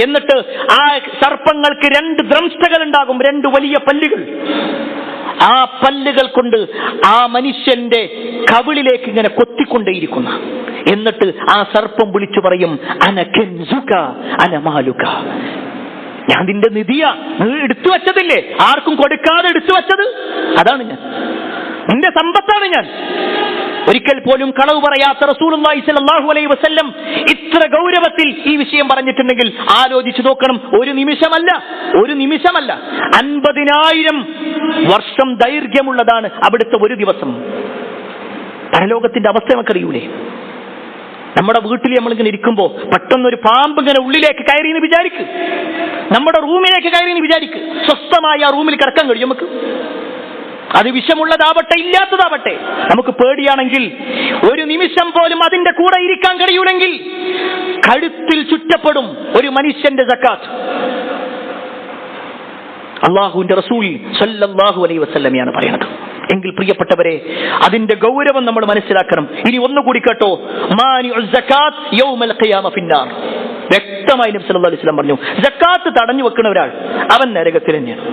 എന്നിട്ട് ആ സർപ്പങ്ങൾക്ക് 2 ദ്രംഷ്ടകൾ ഉണ്ടാകും, 2 വലിയ പല്ലുകൾ. ആ പല്ലുകൾ കൊണ്ട് ആ മനുഷ്യന്റെ കവിളിലേക്ക് ഇങ്ങനെ കൊത്തിക്കൊണ്ടേയിരിക്കുന്ന. എന്നിട്ട് ആ സർപ്പം വിളിച്ചു പറയും, അന കൻസുക അന മാലുക, ഞാൻ നിന്റെ നിധിയാ, നീ എടുത്തു വെച്ചതില്ലേ, ആർക്കും കൊടുക്കാതെ എടുത്തു വെച്ചത്, അതാണ് ഞാൻ, നിന്റെ സമ്പത്താണ് ഞാൻ. ഒരിക്കൽ പോലും കളവ് പറയാത്ത റസൂലുള്ളാഹി സ്വല്ലല്ലാഹു അലൈഹി വസല്ലം ഇത്ര ഗൗരവത്തിൽ ഈ വിഷയം പറഞ്ഞിട്ടുണ്ടെങ്കിൽ ആലോചിച്ചു നോക്കണം. ഒരു നിമിഷമല്ല 50,000 വർഷം ദൈർഘ്യമുള്ളതാണ് അവിടുത്തെ ഒരു ദിവസം. പരലോകത്തിന്റെ അവസ്ഥ നമുക്കറിയൂലേ? നമ്മുടെ വീട്ടിൽ നമ്മളിങ്ങനെ ഇരിക്കുമ്പോ പെട്ടെന്നൊരു പാമ്പ് ഇങ്ങനെ ഉള്ളിലേക്ക് കയറി എന്ന് വിചാരിക്ക്, നമ്മുടെ റൂമിലേക്ക് കയറി എന്ന് വിചാരിക്ക്, സ്വസ്ഥമായി ആ റൂമിൽ കിടക്കാൻ കഴിയും നമുക്ക്? അത് വിഷമുള്ളതാവട്ടെ ഇല്ലാത്തതാവട്ടെ, നമുക്ക് പേടിയാണെങ്കിൽ ഒരു നിമിഷം പോലും അതിന്റെ കൂടെ ഇരിക്കാൻ കഴിയൂലെങ്കിൽ കഴുത്തിൽ ചുറ്റപ്പെടും ഒരു മനുഷ്യന്റെ സക്കാത്ത്. അല്ലാഹുവിന്റെ റസൂൽ സല്ലല്ലാഹു അലൈഹി വസല്ലമയാണ് പറയുന്നത്. എങ്കിൽ പ്രിയപ്പെട്ടവരെ, അതിന്റെ ഗൗരവം നമ്മൾ മനസ്സിലാക്കണം. ഇനി ഒന്നുകൂടി കേട്ടോ, മാനിഉ സക്കാത്ത് യൗമൽ ഖിയാമ ഫിന്നാർ. വ്യക്തമായി നബി സല്ലല്ലാഹു അലൈഹി വസല്ലം പറഞ്ഞു, സക്കാത്ത് തടഞ്ഞു വെക്കുന്ന ഒരാൾ അവൻ നരകത്തിൽ തന്നെയാണ്,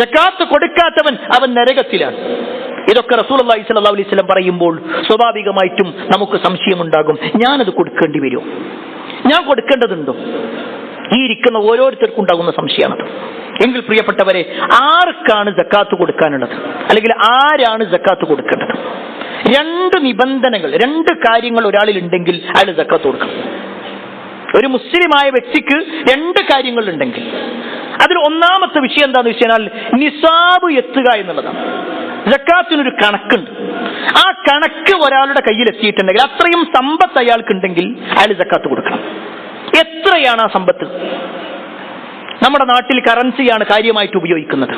സക്കാത്ത് കൊടുക്കാത്തവൻ അവൻ നരകത്തിലാണ്. ഇതൊക്കെ റസൂലുള്ളാഹി സ്വല്ലല്ലാഹു അലൈഹി വസല്ലം പറയുമ്പോൾ സ്വാഭാവികമായിട്ടും നമുക്ക് സംശയമുണ്ടാകും, ഞാനത് കൊടുക്കേണ്ടി വരുമോ, ഞാൻ കൊടുക്കേണ്ടതുണ്ടോ? ഈ ഇരിക്കുന്ന ഓരോരുത്തർക്കും ഉണ്ടാകുന്ന സംശയമാണത്. എങ്കിൽ പ്രിയപ്പെട്ടവരെ, ആർക്കാണ് സക്കാത്ത് കൊടുക്കാനുള്ളത്, അല്ലെങ്കിൽ ആരാണ് സക്കാത്ത് കൊടുക്കേണ്ടത്? 2 നിബന്ധനകൾ, 2 കാര്യങ്ങൾ ഒരാളിൽ ഉണ്ടെങ്കിൽ അയാൾ സക്കാത്ത് കൊടുക്കണം. ഒരു മുസ്ലിമായ വ്യക്തിക്ക് 2 കാര്യങ്ങൾ ഉണ്ടെങ്കിൽ അതിൽ ഒന്നാമത്തെ വിഷയം എന്താണെന്ന് വെച്ചാൽ നിസാബ് എത്തുക എന്നുള്ളതാണ്. സക്കാത്തിനൊരു കണക്കുണ്ട്. ആ കണക്ക് ഒരാളുടെ കയ്യിൽ എത്തിയിട്ടുണ്ടെങ്കിൽ, അത്രയും സമ്പത്ത് അയാൾക്കുണ്ടെങ്കിൽ അയാൾ സക്കാത്ത് കൊടുക്കണം. എത്രയാണ് ആ സമ്പത്ത്? നമ്മുടെ നാട്ടിൽ കറൻസിയാണ് കാര്യമായിട്ട് ഉപയോഗിക്കുന്നത്.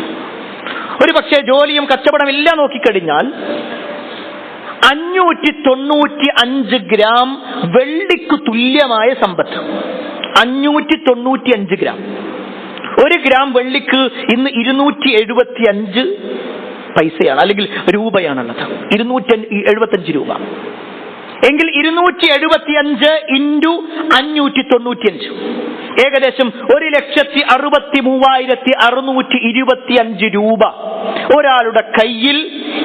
ഒരു പക്ഷേ ജോലിയും കച്ചവടം എല്ലാം നോക്കിക്കഴിഞ്ഞാൽ 595 ഗ്രാം വെള്ളിക്ക് തുല്യമായ സമ്പത്ത്. 595 ഗ്രാം. 1 ഗ്രാം വെള്ളിക്ക് ഇന്ന് 275 പൈസയാണ്, അല്ലെങ്കിൽ രൂപയാണുള്ളത്. 275 രൂപ എങ്കിൽ 275 × 595 ഏകദേശം 1,63,625 രൂപ ഒരാളുടെ കയ്യിൽ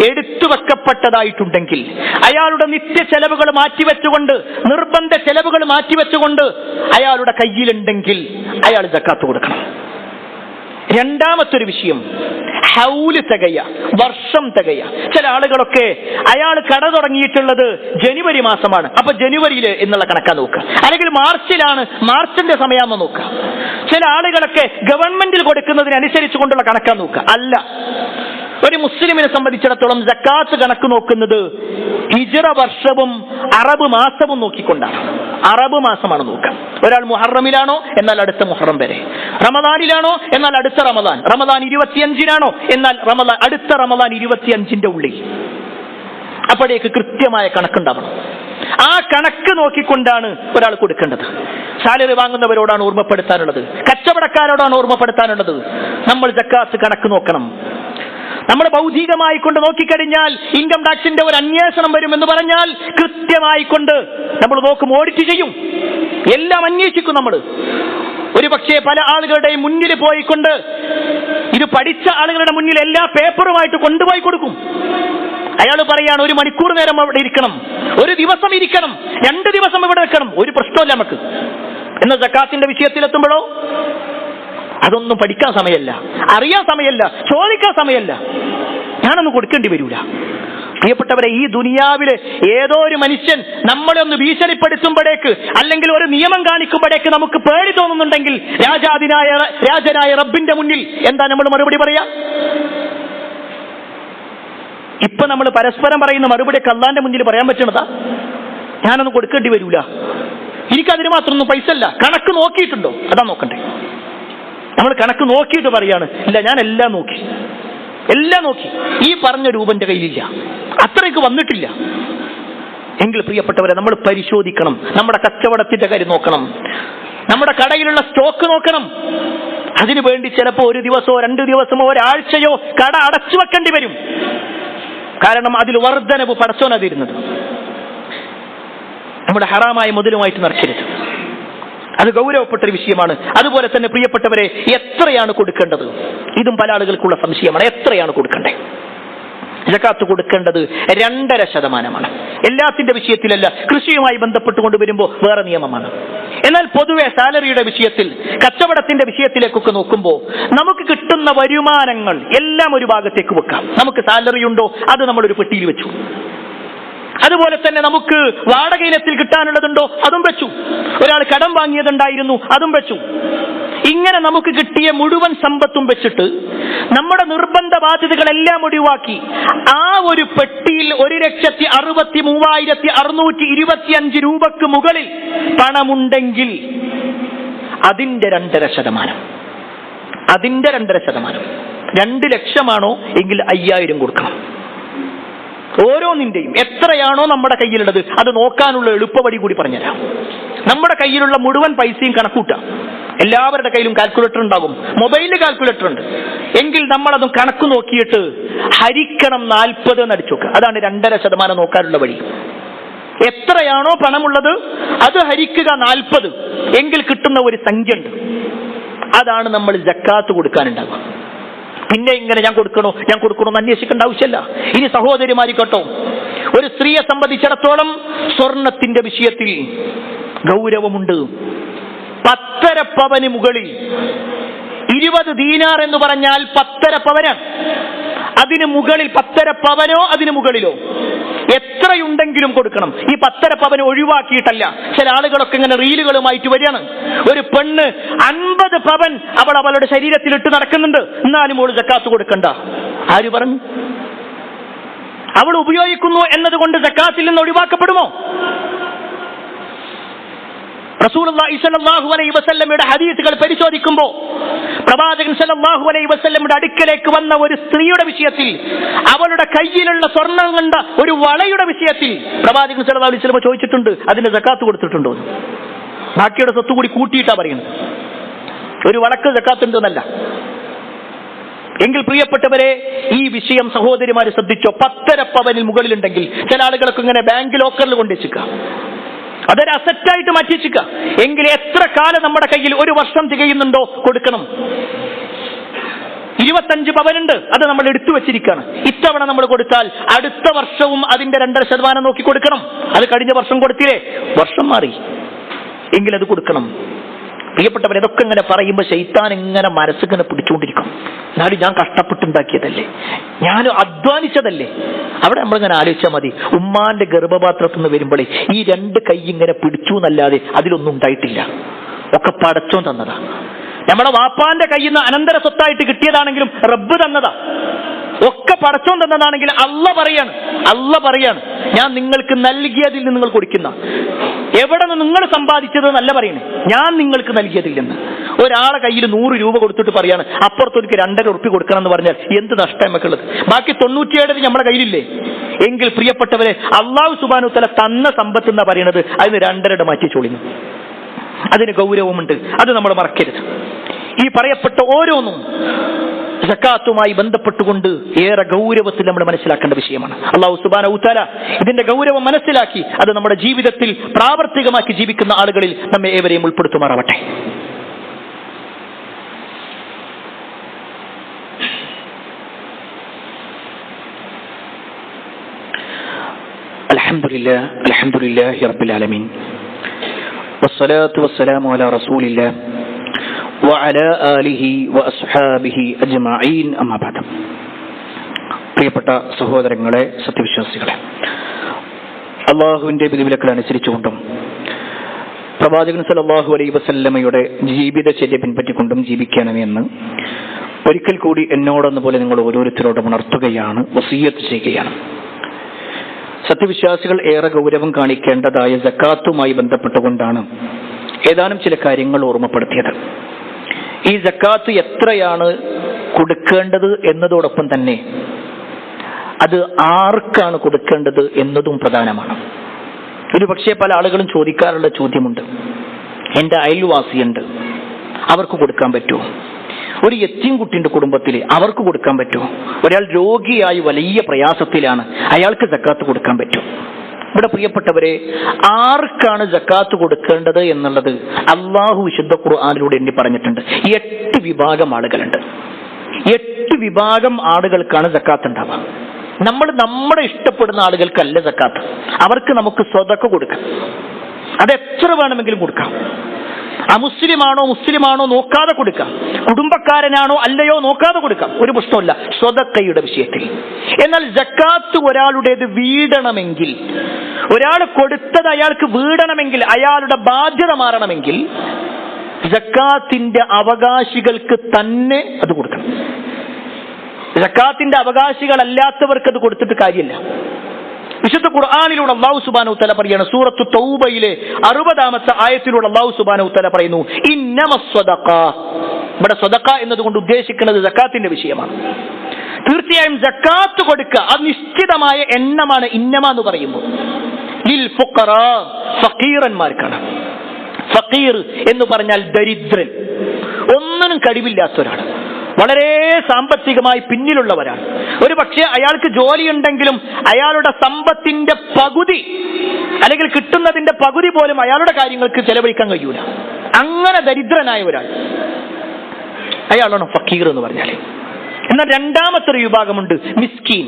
എടുത്തു വെക്കപ്പെട്ടതായിട്ടുണ്ടെങ്കിൽ, അയാളുടെ നിത്യ ചെലവുകൾ മാറ്റിവെച്ചുകൊണ്ട്, നിർബന്ധ ചെലവുകൾ മാറ്റിവെച്ചുകൊണ്ട് അയാളുടെ കയ്യിലുണ്ടെങ്കിൽ അയാൾ സക്കാത്ത് കൊടുക്കണം. രണ്ടാമത്തൊരു വിഷയം, ഹൗല് തികയ, വർഷം തികയ. ചില ആളുകളൊക്കെ അയാൾ കട തുടങ്ങിയിട്ടുള്ളത് ജനുവരി മാസമാണ്, അപ്പൊ ജനുവരിയിൽ എന്നുള്ള കണക്കാ നോക്കുക, അല്ലെങ്കിൽ മാർച്ചിലാണ്, മാർച്ചിന്റെ സമയമാണെന്ന് നോക്കുക. ചില ആളുകളൊക്കെ ഗവൺമെന്റിൽ കൊടുക്കുന്നതിനനുസരിച്ച് കൊണ്ടുള്ള കണക്കാ നോക്കുക. അല്ല, ഒരു മുസ്ലിമിനെ സംബന്ധിച്ചിടത്തോളം സക്കാത്ത് കണക്ക് നോക്കുന്നത് ഹിജ്റ വർഷവും അറബ് മാസവും നോക്കിക്കൊണ്ടാണ്. അറബ് മാസമാണ് നോക്കുക. ഒരാൾ മുഹറമിലാണോ എന്നാൽ അടുത്ത മുഹറം വരെ, റമദാനിലാണോ എന്നാൽ അടുത്ത റമദാൻ, റമദാൻ 25-നാണോ എന്നാൽ റമദാൻ അടുത്ത റമദാൻ 25-ന്റെ ഉള്ളിൽ. അപ്പോഴേക്ക് കൃത്യമായ കണക്കുണ്ടാവണം. ആ കണക്ക് നോക്കിക്കൊണ്ടാണ് ഒരാൾ കൊടുക്കേണ്ടത്. സാലറി വാങ്ങുന്നവരോടാണ് ഓർമ്മപ്പെടുത്താനുള്ളത്, കച്ചവടക്കാരോടാണ് ഓർമ്മപ്പെടുത്താനുള്ളത്. നമ്മൾ സക്കാത്ത് കണക്ക് നോക്കണം. നമ്മൾ ഭൗതികമായി കൊണ്ട് നോക്കിക്കഴിഞ്ഞാൽ ഇൻകം ടാക്സിന്റെ ഒരു അന്വേഷണം വരുമെന്ന് പറഞ്ഞാൽ കൃത്യമായി കൊണ്ട് നമ്മൾ നോക്കും, ഓഡിറ്റ് ചെയ്യും, എല്ലാം അന്വേഷിക്കും. നമ്മൾ ഒരു പക്ഷേ പല ആളുകളുടെയും മുന്നിൽ പോയിക്കൊണ്ട്, ഇത് പഠിച്ച ആളുകളുടെ മുന്നിൽ എല്ലാ പേപ്പറുമായിട്ട് കൊണ്ടുപോയി കൊടുക്കും. അയാൾ പറയാണ് 1 മണിക്കൂർ നേരം അവിടെ ഇരിക്കണം, 1 ദിവസം ഇരിക്കണം, 2 ദിവസം ഇവിടെ വെക്കണം, ഒരു പ്രശ്നമില്ല നമുക്ക്. എന്നാൽ സക്കാത്തിന്റെ വിഷയത്തിലെത്തുമ്പോഴോ അതൊന്നും പഠിക്കാൻ സമയമല്ല, അറിയാൻ സമയമല്ല, ചോദിക്കാൻ സമയമല്ല, ഞാനൊന്നും കൊടുക്കേണ്ടി വരൂല. പ്രിയപ്പെട്ടവരെ, ഈ ദുനിയാവില് ഏതോ ഒരു മനുഷ്യൻ നമ്മളെ ഒന്ന് ഭീഷണിപ്പെടുത്തുമ്പോഴേക്ക്, അല്ലെങ്കിൽ ഒരു നിയമം കാണിക്കുമ്പോഴേക്ക് നമുക്ക് പേടി തോന്നുന്നുണ്ടെങ്കിൽ രാജനായ റബ്ബിന്റെ മുന്നിൽ എന്താ നമ്മൾ മറുപടി പറയാ? ഇപ്പൊ നമ്മൾ പരസ്പരം പറയുന്ന മറുപടിയൊക്കെ അള്ളാന്റെ മുന്നിൽ പറയാൻ പറ്റണതാ? ഞാനൊന്നും കൊടുക്കേണ്ടി വരൂല, എനിക്കതിന് മാത്രമൊന്നും പൈസ അല്ല. കണക്ക് നോക്കിയിട്ടുണ്ടോ? അതാ നോക്കണ്ടേ. നമ്മൾ കണക്ക് നോക്കിയിട്ട് പറയാണ്, ഇല്ല ഞാൻ എല്ലാം നോക്കി, ഈ പറഞ്ഞ രൂപന്റെ കയ്യിലില്ല, അത്രയ്ക്ക് വന്നിട്ടില്ല. എങ്കിൽ പ്രിയപ്പെട്ടവരെ, നമ്മൾ പരിശോധിക്കണം. നമ്മുടെ കച്ചവടത്തിന്റെ കാര്യം നോക്കണം, നമ്മുടെ കടയിലുള്ള സ്റ്റോക്ക് നോക്കണം. അതിനു വേണ്ടി ചിലപ്പോൾ 1 ദിവസമോ 2 ദിവസമോ ഒരാഴ്ചയോ കട അടച്ചു വെക്കേണ്ടി വരും. കാരണം അതിൽ വർധനവ് പടച്ചോനാ തരുന്നത്. നമ്മുടെ ഹറാമായ മുതലുമായിട്ട് നിറച്ചരുത്. അത് ഗൗരവപ്പെട്ട ഒരു വിഷയമാണ്. അതുപോലെ തന്നെ പ്രിയപ്പെട്ടവരെ, എത്രയാണ് കൊടുക്കേണ്ടത്? ഇതും പല ആളുകൾക്കുള്ള സംശയമാണ്. എത്രയാണ് കൊടുക്കേണ്ടത്? സക്കാത്ത് കൊടുക്കേണ്ടത് 2.5%. എല്ലാത്തിന്റെ വിഷയത്തിലല്ല, കൃഷിയുമായി ബന്ധപ്പെട്ടുകൊണ്ട് വരുമ്പോൾ വേറെ നിയമമാണ്. എന്നാൽ പൊതുവെ സാലറിയുടെ വിഷയത്തിൽ, കച്ചവടത്തിന്റെ വിഷയത്തിലേക്കൊക്കെ നോക്കുമ്പോൾ നമുക്ക് കിട്ടുന്ന വരുമാനങ്ങൾ എല്ലാം ഒരു ഭാഗത്തേക്ക് വെക്കാം. നമുക്ക് സാലറി ഉണ്ടോ അത് നമ്മളൊരു പെട്ടിയിൽ വെച്ചു. അതുപോലെ തന്നെ നമുക്ക് വാടകയിനത്തിൽ കിട്ടാനുള്ളതുണ്ടോ അതും വെച്ചു. ഒരാൾ കടം വാങ്ങിയതുണ്ടായിരുന്നു അതും വെച്ചു. ഇങ്ങനെ നമുക്ക് കിട്ടിയ മുഴുവൻ സമ്പത്തും വെച്ചിട്ട് നമ്മുടെ നിർബന്ധ ബാധ്യതകളെല്ലാം ഒഴിവാക്കി ആ ഒരു പെട്ടിയിൽ 1,63,625 രൂപക്ക് മുകളിൽ പണമുണ്ടെങ്കിൽ അതിന്റെ 2.5%. അതിന്റെ 2.5%. 2 ലക്ഷമാണോ എങ്കിൽ 5,000 കൊടുക്കണം. ഓരോന്നിന്റെയും എത്രയാണോ നമ്മുടെ കയ്യിലുള്ളത് അത് നോക്കാനുള്ള എളുപ്പവഴി കൂടി പറഞ്ഞുതരാം. നമ്മുടെ കയ്യിലുള്ള മുഴുവൻ പൈസയും കണക്കൂട്ടാം. എല്ലാവരുടെ കയ്യിലും കാൽക്കുലേറ്റർ ഉണ്ടാകും, മൊബൈലിൽ കാൽക്കുലേറ്റർ ഉണ്ട്. എങ്കിൽ നമ്മളതും കണക്ക് നോക്കിയിട്ട് ഹരിക്കണം 40 എന്ന് അടിച്ചു നോക്കുക. അതാണ് 2.5% നോക്കാനുള്ള വഴി. എത്രയാണോ പണമുള്ളത് അത് ഹരിക്കുക 40, എങ്കിൽ കിട്ടുന്ന ഒരു സംഖ്യ ഉണ്ട്. അതാണ് നമ്മൾ സക്കാത്ത് കൊടുക്കാനുണ്ടാകുക. പിന്നെ ഇങ്ങനെ ഞാൻ കൊടുക്കണോ എന്ന് അന്വേഷിക്കേണ്ട ആവശ്യമല്ല. ഇനി സഹോദരിമാരിക്കട്ടോ, ഒരു സ്ത്രീയെ സംബന്ധിച്ചിടത്തോളം സ്വർണത്തിന്റെ വിഷയത്തിൽ ഗൗരവമുണ്ട്. 10.5 പവന് മുകളിൽ 20 ദീനാർ എന്ന് പറഞ്ഞാൽ 10.5 പവനാണ്. അതിന് മുകളിൽ 10.5 പവനോ അതിന് മുകളിലോ എത്രയുണ്ടെങ്കിലും കൊടുക്കണം. ഈ 10.5 പവന് ഒഴിവാക്കിയിട്ടല്ല. ചില ആളുകളൊക്കെ ഇങ്ങനെ റീലുകളുമായിട്ട് വരികയാണ്. ഒരു പെണ്ണ് 50 പവൻ അവളുടെ ശരീരത്തിൽ ഇട്ട് നടക്കുന്നുണ്ട്, എന്നാലും അവൾ സക്കാത്ത് കൊടുക്കണ്ട. ആര് പറഞ്ഞു? അവൾ ഉപയോഗിക്കുന്നു എന്നതുകൊണ്ട് സക്കാത്തിൽ നിന്ന് ഒഴിവാക്കപ്പെടുമോ? റസൂലുള്ളാഹി സ്വല്ലല്ലാഹു അലൈഹി വസല്ലമയുടെ ഹദീസുകൾ പരിശോധിക്കുമ്പോൾ പ്രവാചകൻ സ്വല്ലല്ലാഹു അലൈഹി വസല്ലമയുടെ അടുക്കലേക്ക് വന്ന ഒരു സ്ത്രീയുടെ വിഷയത്തിൽ, അവളുടെ കയ്യിലുള്ള സ്വർണം കണ്ട ഒരു വളയുടെ വിഷയത്തിൽ പ്രവാചകൻ സ്വല്ലല്ലാഹു അലൈഹി വസല്ലം ചോദിച്ചിട്ടുണ്ട്, അതിന്റെ സക്കാത്ത് കൊടുത്തിട്ടുണ്ടോ? ബാക്കിയുടെ സ്വത്ത് കൂടി കൂട്ടിയിട്ടാ പറയുന്നത്. ഒരു വളക്ക് സക്കാത്ത് ഉണ്ടെന്നല്ല. എങ്കിൽ പ്രിയപ്പെട്ടവരെ, ഈ വിഷയം സഹോദരിമാര് ശ്രദ്ധിച്ചോ. 10.5 പവനിൽ മുകളിലുണ്ടെങ്കിൽ ചില ആളുകൾക്ക് ഇങ്ങനെ ബാങ്ക് ലോക്കറിൽ കൊണ്ടുവച്ചിക്കാം, അതൊരു അസറ്റായിട്ട് മാറ്റിവെച്ചിക്ക. എങ്കിൽ എത്ര കാലം നമ്മുടെ കയ്യിൽ, 1 വർഷം തികയുന്നുണ്ടോ കൊടുക്കണം. 25 പവനുണ്ട്, അത് നമ്മൾ എടുത്തു വെച്ചിരിക്കുകയാണ്. ഇത്തവണ നമ്മൾ കൊടുത്താൽ അടുത്ത വർഷവും അതിന്റെ 2.5% നോക്കി കൊടുക്കണം. അത് കഴിഞ്ഞ വർഷം കൊടുത്തില്ലേ, വർഷം മാറി, എങ്കിൽ അത് കൊടുക്കണം. പ്രിയപ്പെട്ടവർ, ഇതൊക്കെ ഇങ്ങനെ പറയുമ്പോൾ ശൈത്താൻ ഇങ്ങനെ മനസ്സിങ്ങനെ പിടിച്ചുകൊണ്ടിരിക്കും. എന്നാലും ഞാൻ കഷ്ടപ്പെട്ടുണ്ടാക്കിയതല്ലേ, ഞാൻ അധ്വാനിച്ചതല്ലേ. അവിടെ നമ്മളിങ്ങനെ ആലോചിച്ചാൽ മതി, ഉമ്മാന്റെ ഗർഭപാത്രത്തിൽ നിന്ന് വരുമ്പോഴേ ഈ 2 കൈ ഇങ്ങനെ പിടിച്ചു എന്നല്ലാതെ അതിലൊന്നും ഉണ്ടായിട്ടില്ല. ഒക്കെ പടച്ചോൻ തന്നതാ. നമ്മുടെ വാപ്പാന്റെ കയ്യിൽ നിന്ന് അനന്തര സ്വത്തായിട്ട് കിട്ടിയതാണെങ്കിലും റബ്ബ് തന്നതാ. ഒക്കെ പടച്ചോൻ തന്നതാണെങ്കിൽ അള്ള പറയാണ് ഞാൻ നിങ്ങൾക്ക് നൽകിയതിൽ നിന്ന് നിങ്ങൾ കൊടുക്കുന്ന. എവിടെ നിന്ന് നിങ്ങൾ സമ്പാദിച്ചത് എന്നല്ല പറയണേ, ഞാൻ നിങ്ങൾക്ക് നൽകിയതിൽ നിന്ന്. ഒരാളെ കയ്യിൽ 100 രൂപ കൊടുത്തിട്ട് പറയാണ് അപ്പുറത്തൊരിക്കൽ 2.5 ഉറുപ്പിക കൊടുക്കണം എന്ന് പറഞ്ഞാൽ എന്ത് നഷ്ടം നമുക്കുള്ളത്? ബാക്കി 97 നമ്മുടെ കയ്യിലില്ലേ? എങ്കിൽ പ്രിയപ്പെട്ടവരെ, അള്ളാഹു സുബ്ഹാനഹു വ തആല തന്ന സമ്പത്ത് എന്നാ പറയുന്നത്, അതിന് 2.5 മാറ്റി ചൊളിഞ്ഞു. അതിന് ഗൗരവമുണ്ട്, അത് നമ്മൾ മറക്കരുത്. ഈ പറയപ്പെട്ട ഓരോന്നും സക്കാത്തുമായി ബന്ധപ്പെട്ടുകൊണ്ട് ഏറെ ഗൗരവത്തിൽ നമ്മൾ മനസ്സിലാക്കേണ്ട വിഷയമാണ്. അല്ലാഹു സുബ്ഹാനഹു വ തആല ഇതിന്റെ ഗൗരവം മനസ്സിലാക്കി അത് നമ്മുടെ ജീവിതത്തിൽ പ്രാവർത്തികമാക്കി ജീവിക്കുന്ന ആളുകളിൽ നമ്മെ ഏവരെയും ഉൾപ്പെടുത്തുമാറാവട്ടെ. അൽഹംദുലില്ലാഹി റബ്ബിൽ ആലമീൻ വസ്സലാത്തു വസ്സലാമു അലാ റസൂലില്ലാഹ് വഅലാ ആലിഹി വഅസ്ഹാബിഹി അജ്മഈൻ, അമ്മാ ബഅദ്. പ്രിയപ്പെട്ട സഹോദരങ്ങളെ, സത്യവിശ്വാസികളെ, അല്ലാഹുവിന്റെ വിധിവിലക്കുകൾ അനുസരിച്ചുകൊണ്ടും പ്രവാചകൻ സല്ലല്ലാഹു അലൈഹി വസല്ലമയുടെ ജീവിതചര്യ പിൻപറ്റിക്കൊണ്ടും ജീവിക്കണമെന്ന് ഒരിക്കൽ കൂടി എന്നോടെന്നപോലെ നിങ്ങൾ ഓരോരുത്തരോടും ഉണർത്തുകയാണ്, വസിയ്യത്ത് ചെയ്യുകയാണ്. സത്യവിശ്വാസികൾ ഏറെ ഗൗരവം കാണിക്കേണ്ടതായ സക്കാത്തുമായി ബന്ധപ്പെട്ടുകൊണ്ടാണ് ഏതാനും ചില കാര്യങ്ങൾ ഓർമ്മപ്പെടുത്തിയത്. ഈ സക്കാത്ത് എത്രയാണ് കൊടുക്കേണ്ടത് എന്നതോടൊപ്പം തന്നെ അത് ആർക്കാണ് കൊടുക്കേണ്ടത് എന്നതും പ്രധാനമാണ്. ഒരു പക്ഷേ പല ആളുകളും ചോദിക്കാറുള്ള ചോദ്യമുണ്ട്, എൻ്റെ അയൽവാസിയുണ്ട്, അവർക്ക് കൊടുക്കാൻ പറ്റുമോ? ഒരു യത്തീം കുട്ടിയുടെ കുടുംബത്തിൽ അവർക്ക് കൊടുക്കാൻ പറ്റുമോ? ഒരാൾ രോഗിയായി വലിയ പ്രയാസത്തിലാണ്, അയാൾക്ക് സക്കാത്ത് കൊടുക്കാൻ പറ്റുമോ? ഇവിടെ പ്രിയപ്പെട്ടവരെ, ആർക്കാണ് സക്കാത്ത് കൊടുക്കേണ്ടത് എന്നുള്ളത് അള്ളാഹു വിശുദ്ധ ഖുർആനിലൂടെ എണ്ണി പറഞ്ഞിട്ടുണ്ട്. 8 വിഭാഗം ആളുകളുണ്ട്. 8 വിഭാഗം ആളുകൾക്കാണ് സക്കാത്ത് ഉണ്ടാവുക. നമ്മുടെ ഇഷ്ടപ്പെടുന്ന ആളുകൾക്കല്ല സക്കാത്ത്. അവർക്ക് നമുക്ക് സ്വതക്ക കൊടുക്കാം, അതെത്ര വേണമെങ്കിലും കൊടുക്കാം. അമുസ്ലിമാണോ മുസ്ലിമാണോ നോക്കാതെ കൊടുക്കാം, കുടുംബക്കാരനാണോ അല്ലയോ നോക്കാതെ കൊടുക്കാം, ഒരു പ്രശ്നമില്ല സ്വതക്കയുടെ വിഷയത്തിൽ. എന്നാൽ സക്കാത്ത് ഒരാളുടേത് വീടണമെങ്കിൽ, ഒരാൾ കൊടുത്തത് അയാൾക്ക് വീടണമെങ്കിൽ, അയാളുടെ ബാധ്യത മാറണമെങ്കിൽ സക്കാത്തിന്റെ അവകാശികൾക്ക് തന്നെ അത് കൊടുക്കണം. സക്കാത്തിന്റെ അവകാശികളല്ലാത്തവർക്ക് അത് കൊടുത്തിട്ട് കാര്യമില്ല. വിശുദ്ധ ഖുർആനിലൂടെ അല്ലാഹു സുബ്ഹാനഹു വ തആല പറയുന്നു, സൂറത്തു തൗബയിലെ 60-ാമത്തെ ആയത്തിലൂടെ അല്ലാഹു സുബ്ഹാനഹു വ തആല പറയുന്നു, ഇന്നമസ് സ്വദഖ. ഇവിടെ സ്വദഖ എന്നതുകൊണ്ട് ഉദ്ദേശിക്കുന്നത് സക്കാത്തിന്റെ വിഷയമാണ്. തീർച്ചയായും സക്കാത്ത് കൊടുക്കുക അത് നിശ്ചിതമായ എണ്ണമാണ്. ഇന്നമ എന്ന് പറയുമ്പോൾ ലിൽ ഫുഖറാ, ഫഖീറന്മാർക്കാണ്. ഫഖീർ എന്ന് പറഞ്ഞാൽ ദരിദ്രൻ, ഒന്നിനും കഴിവില്ലാത്ത ഒരാൾ, വളരെ സാമ്പത്തികമായി പിന്നിലുള്ളവരാണ്. ഒരു പക്ഷേ അയാൾക്ക് ജോലിയുണ്ടെങ്കിലും അയാളുടെ സമ്പത്തിന്റെ പകുതി അല്ലെങ്കിൽ കിട്ടുന്നതിന്റെ പകുതി പോലും അയാളുടെ കാര്യങ്ങൾക്ക് ചെലവഴിക്കാൻ കഴിയൂല. അങ്ങനെ ദരിദ്രനായ ഒരാൾ, അയാളാണ് ഫക്കീർ എന്ന് പറഞ്ഞാൽ. എന്നാൽ രണ്ടാമത്തെ ഒരു വിഭാഗമുണ്ട്, മിസ്കീൻ.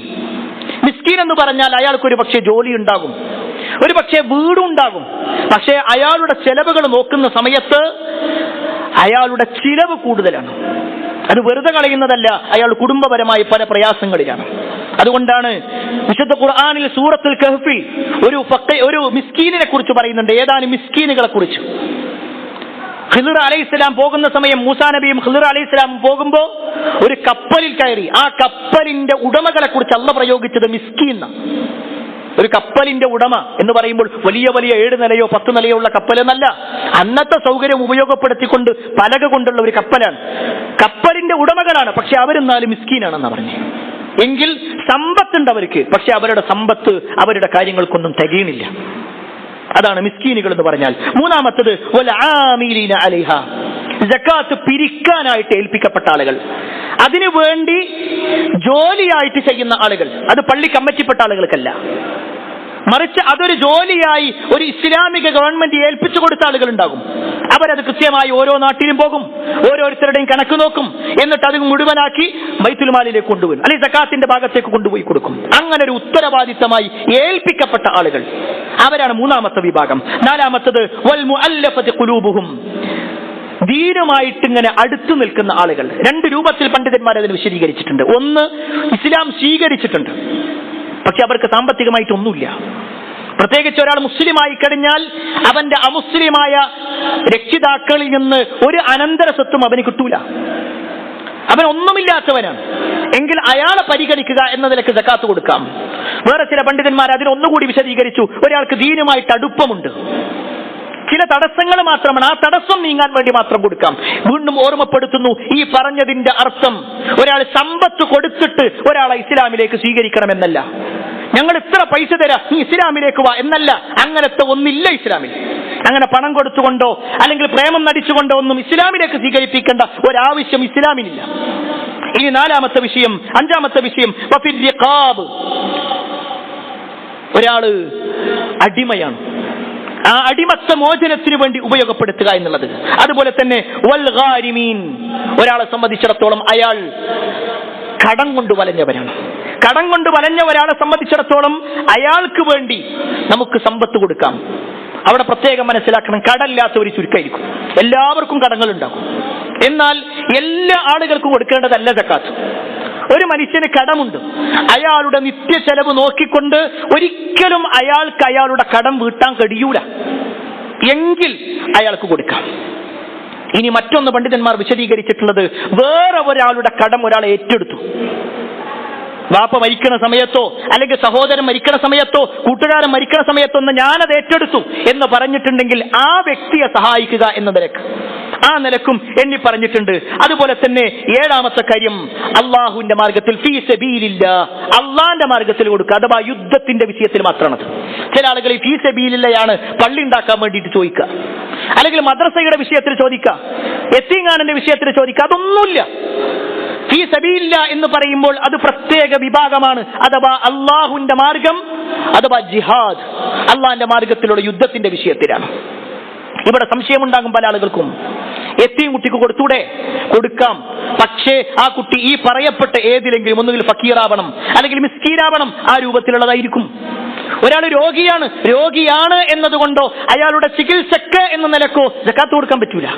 മിസ്കീൻ എന്ന് പറഞ്ഞാൽ അയാൾക്ക് ഒരു പക്ഷേ ജോലി ഉണ്ടാകും, ഒരു പക്ഷേ വീടുണ്ടാകും, പക്ഷേ അയാളുടെ ചെലവുകൾ നോക്കുന്ന സമയത്ത് അയാളുടെ ചിലവ് കൂടുതലാണ്. അത് വെറുതെ കളയുന്നതല്ല, അയാൾ കുടുംബപരമായി പല പ്രയാസങ്ങളിലാണ്. അതുകൊണ്ടാണ് വിശുദ്ധ ഖുർആനിൽ സൂറത്തുൽ കഹ്ഫിൽ ഒരു മിസ്കീനിനെ കുറിച്ച് പറയുന്നുണ്ട്, ഏതാനും മിസ്കീനുകളെ കുറിച്ച്. ഖിദ്ർ അലൈഹിസ്സലാം പോകുന്ന സമയം മൂസാ നബിയും ഖിദ്ർ അലൈഹിസ്സലാമും പോകുമ്പോൾ ഒരു കപ്പലിൽ കയറി. ആ കപ്പലിന്റെ ഉടമകളെ കുറിച്ച് അല്ലാഹു പ്രയോഗിച്ചത് മിസ്കീൻ. ഒരു കപ്പലിന്റെ ഉടമ എന്ന് പറയുമ്പോൾ വലിയ വലിയ 7 നിലയോ 10 നിലയോ ഉള്ള കപ്പൽ എന്നല്ല. അന്നത്തെ സൗകര്യം ഉപയോഗപ്പെടുത്തിക്കൊണ്ട് പലക കൊണ്ടുള്ള ഒരു കപ്പലാണ്. കപ്പലിന്റെ ഉടമകളാണ്, പക്ഷെ അവരെന്നാലും മിസ്കീനാണെന്ന് പറഞ്ഞു. എങ്കിൽ സമ്പത്തുണ്ട് അവർക്ക്, പക്ഷെ അവരുടെ സമ്പത്ത് അവരുടെ കാര്യങ്ങൾക്കൊന്നും തികയണില്ല. അതാണ് മിസ്കീനുകൾ എന്ന് പറഞ്ഞാൽ. മൂന്നാമത്തത് വൽആമിലീന അലൈഹ, സകാത്ത് പിരിക്കാനായിട്ട് ഏൽപ്പിക്കപ്പെട്ട ആളുകൾ, അതിനു വേണ്ടി ജോലിയായിട്ട് ചെയ്യുന്ന ആളുകൾ. അത് പള്ളി കമ്മിറ്റിപ്പെട്ട ആളുകൾക്കല്ല, മറിച്ച് അതൊരു ജോലിയായി ഒരു ഇസ്ലാമിക ഗവൺമെന്റ് ഏൽപ്പിച്ചു കൊടുത്ത ആളുകൾ ഉണ്ടാകും. അവരത് കൃത്യമായി ഓരോ നാട്ടിലും പോകും, ഓരോരുത്തരുടെയും കണക്ക് നോക്കും, എന്നിട്ട് അത് മുഴുവനാക്കി ബൈത്തുൽ മാലിലേക്ക് കൊണ്ടുപോകും, അല്ലെങ്കിൽ സകാത്തിന്റെ ഭാഗത്തേക്ക് കൊണ്ടുപോയി കൊടുക്കും. അങ്ങനെ ഒരു ഉത്തരവാദിത്തമായി ഏൽപ്പിക്കപ്പെട്ട ആളുകൾ, അവരാണ് മൂന്നാമത്തെ വിഭാഗം. നാലാമത്തത് വൽ മുഅല്ലഫതി ഖുലൂബുഹും, ദീനുമായിട്ട് ഇങ്ങനെ അടുത്തു നിൽക്കുന്ന ആളുകൾ. 2 രൂപത്തിൽ പണ്ഡിതന്മാർ അതിന് വിശദീകരിച്ചിട്ടുണ്ട്. ഒന്ന്, ഇസ്ലാം സ്വീകരിച്ചിട്ടുണ്ട്, പക്ഷെ അവർക്ക് സാമ്പത്തികമായിട്ടൊന്നുമില്ല. പ്രത്യേകിച്ച് ഒരാൾ മുസ്ലിമായി കഴിഞ്ഞാൽ അവന്റെ അമുസ്ലിമായ രക്ഷിതാക്കളിൽ നിന്ന് ഒരു അനന്തര സ്വത്തും അവന് കിട്ടൂല, അവൻ ഒന്നുമില്ലാത്തവനാണ്. എങ്കിൽ അയാളെ പരിഗണിക്കുക എന്ന നിലക്ക് സകാത്ത് കൊടുക്കാം. വേറെ ചില പണ്ഡിതന്മാർ അതിനൊന്നുകൂടി വിശദീകരിച്ചു. ഒരാൾക്ക് ദീനുമായിട്ട് അടുപ്പമുണ്ട്, ചില തടസ്സങ്ങൾ മാത്രമാണ്, ആ തടസ്സം നീങ്ങാൻ വേണ്ടി മാത്രം കൊടുക്കാം. വീണ്ടും ഓർമ്മപ്പെടുത്തുന്നു, ഈ പറഞ്ഞതിന്റെ അർത്ഥം ഒരാൾ സമ്പത്ത് കൊടുത്തിട്ട് ഒരാളെ ഇസ്ലാമിലേക്ക് സ്വീകരിക്കണമെന്നല്ല. ഞങ്ങൾ ഇത്ര പൈസ തരാം, നീ ഇസ്ലാമിലേക്ക് വാ എന്നല്ല. അങ്ങനത്തെ ഒന്നില്ല ഇസ്ലാമിൽ. അങ്ങനെ പണം കൊടുത്തുകൊണ്ടോ അല്ലെങ്കിൽ പ്രേമം നടിച്ചുകൊണ്ടോ ഒന്നും ഇസ്ലാമിലേക്ക് സ്വീകരിപ്പിക്കേണ്ട ഒരാവശ്യം ഇസ്ലാമിനില്ല. ഇനി അഞ്ചാമത്തെ വിഷയം വഫിൽ റിഖാബ്, ഒരാള് അടിമയാണ്, ആ അടിമത്ത മോചനത്തിന് വേണ്ടി ഉപയോഗപ്പെടുത്തുക എന്നുള്ളത്. അതുപോലെ തന്നെ വൽ ഗാരിമീൻ, ഒരാളെ സംബന്ധിച്ചിടത്തോളം അയാൾ കടം കൊണ്ട് വലഞ്ഞവരാണ്. കടം കൊണ്ട് വലഞ്ഞ ഒരാളെ സംബന്ധിച്ചിടത്തോളം അയാൾക്ക് വേണ്ടി നമുക്ക് സമ്പത്ത് കൊടുക്കാം. അവിടെ പ്രത്യേകം മനസ്സിലാക്കണം, കടമില്ലാത്ത ഒരു ചുരുക്കമായിരിക്കും, എല്ലാവർക്കും കടങ്ങൾ ഉണ്ടാകും. എന്നാൽ എല്ലാ ആളുകൾക്കും കൊടുക്കേണ്ടതല്ല സക്കാത്ത്. ഒരു മനുഷ്യന് കടമുണ്ട്, അയാളുടെ നിത്യ ചെലവ് നോക്കിക്കൊണ്ട് ഒരിക്കലും അയാൾക്ക് അയാളുടെ കടം വീട്ടാൻ കഴിയൂല, എങ്കിൽ അയാൾക്ക് കൊടുക്കാം. ഇനി മറ്റൊന്ന് പണ്ഡിതന്മാർ വിശദീകരിച്ചിട്ടുള്ളത്, വേറെ ഒരാളുടെ കടം ഒരാൾ ഏറ്റെടുത്തു, വാപ്പ മരിക്കണ സമയത്തോ അല്ലെങ്കിൽ സഹോദരൻ മരിക്കണ സമയത്തോ കൂട്ടുകാരൻ മരിക്കണ സമയത്തോ ഒന്ന് ഞാനത് ഏറ്റെടുത്തു എന്ന് പറഞ്ഞിട്ടുണ്ടെങ്കിൽ ആ വ്യക്തിയെ സഹായിക്കുക എന്ന നിലക്ക്, ആ നിലക്കും എണ്ണി പറഞ്ഞിട്ടുണ്ട്. അതുപോലെ തന്നെ 7ാമത്തെ കാര്യം, അള്ളാഹുവിന്റെ മാർഗത്തിൽ ഫീ സബീലില്ലാഹ്, അള്ളാന്റെ മാർഗത്തിൽ കൊടുക്കുക. അഥവാ യുദ്ധത്തിന്റെ വിഷയത്തിൽ മാത്രമാണത്. ചില ആളുകൾ ഈ ഫീ സബീലില്ലയാണ് പള്ളി ഉണ്ടാക്കാൻ വേണ്ടിയിട്ട് ചോദിക്കുക, അല്ലെങ്കിൽ മദ്രസയുടെ വിഷയത്തിൽ ചോദിക്കുക, യതീംഖാനന്റെ വിഷയത്തിൽ ചോദിക്കുക. അതൊന്നുമില്ല. ഫീ സബീലില്ലാ എന്ന് പറയുമ്പോൾ അത് പ്രത്യേക വിഭാഗമാണ്. അഥവാ അള്ളാഹുവിന്റെ മാർഗം, അഥവാ ജിഹാദ്, അള്ളാഹിന്റെ മാർഗത്തിലുള്ള യുദ്ധത്തിന്റെ വിഷയത്തിലാണ്. ഇവിടെ സംശയമുണ്ടാകും പല ആളുകൾക്കും, യതീം കുട്ടിക്ക് കൊടുത്തൂടെ? കൊടുക്കാം, പക്ഷേ ആ കുട്ടി ഈ പറയപ്പെട്ട ഏതിലെങ്കിലും ഒന്നുകിൽ ഫക്കീറാവണം അല്ലെങ്കിൽ മിസ്കീനാവണം, ആ രൂപത്തിലുള്ളതായിരിക്കും. ഒരാൾ രോഗിയാണ് എന്നതുകൊണ്ടോ അയാളുടെ ചികിത്സക്ക് എന്ന നിലക്കോ സകാത്ത് കൊടുക്കാൻ പറ്റൂല.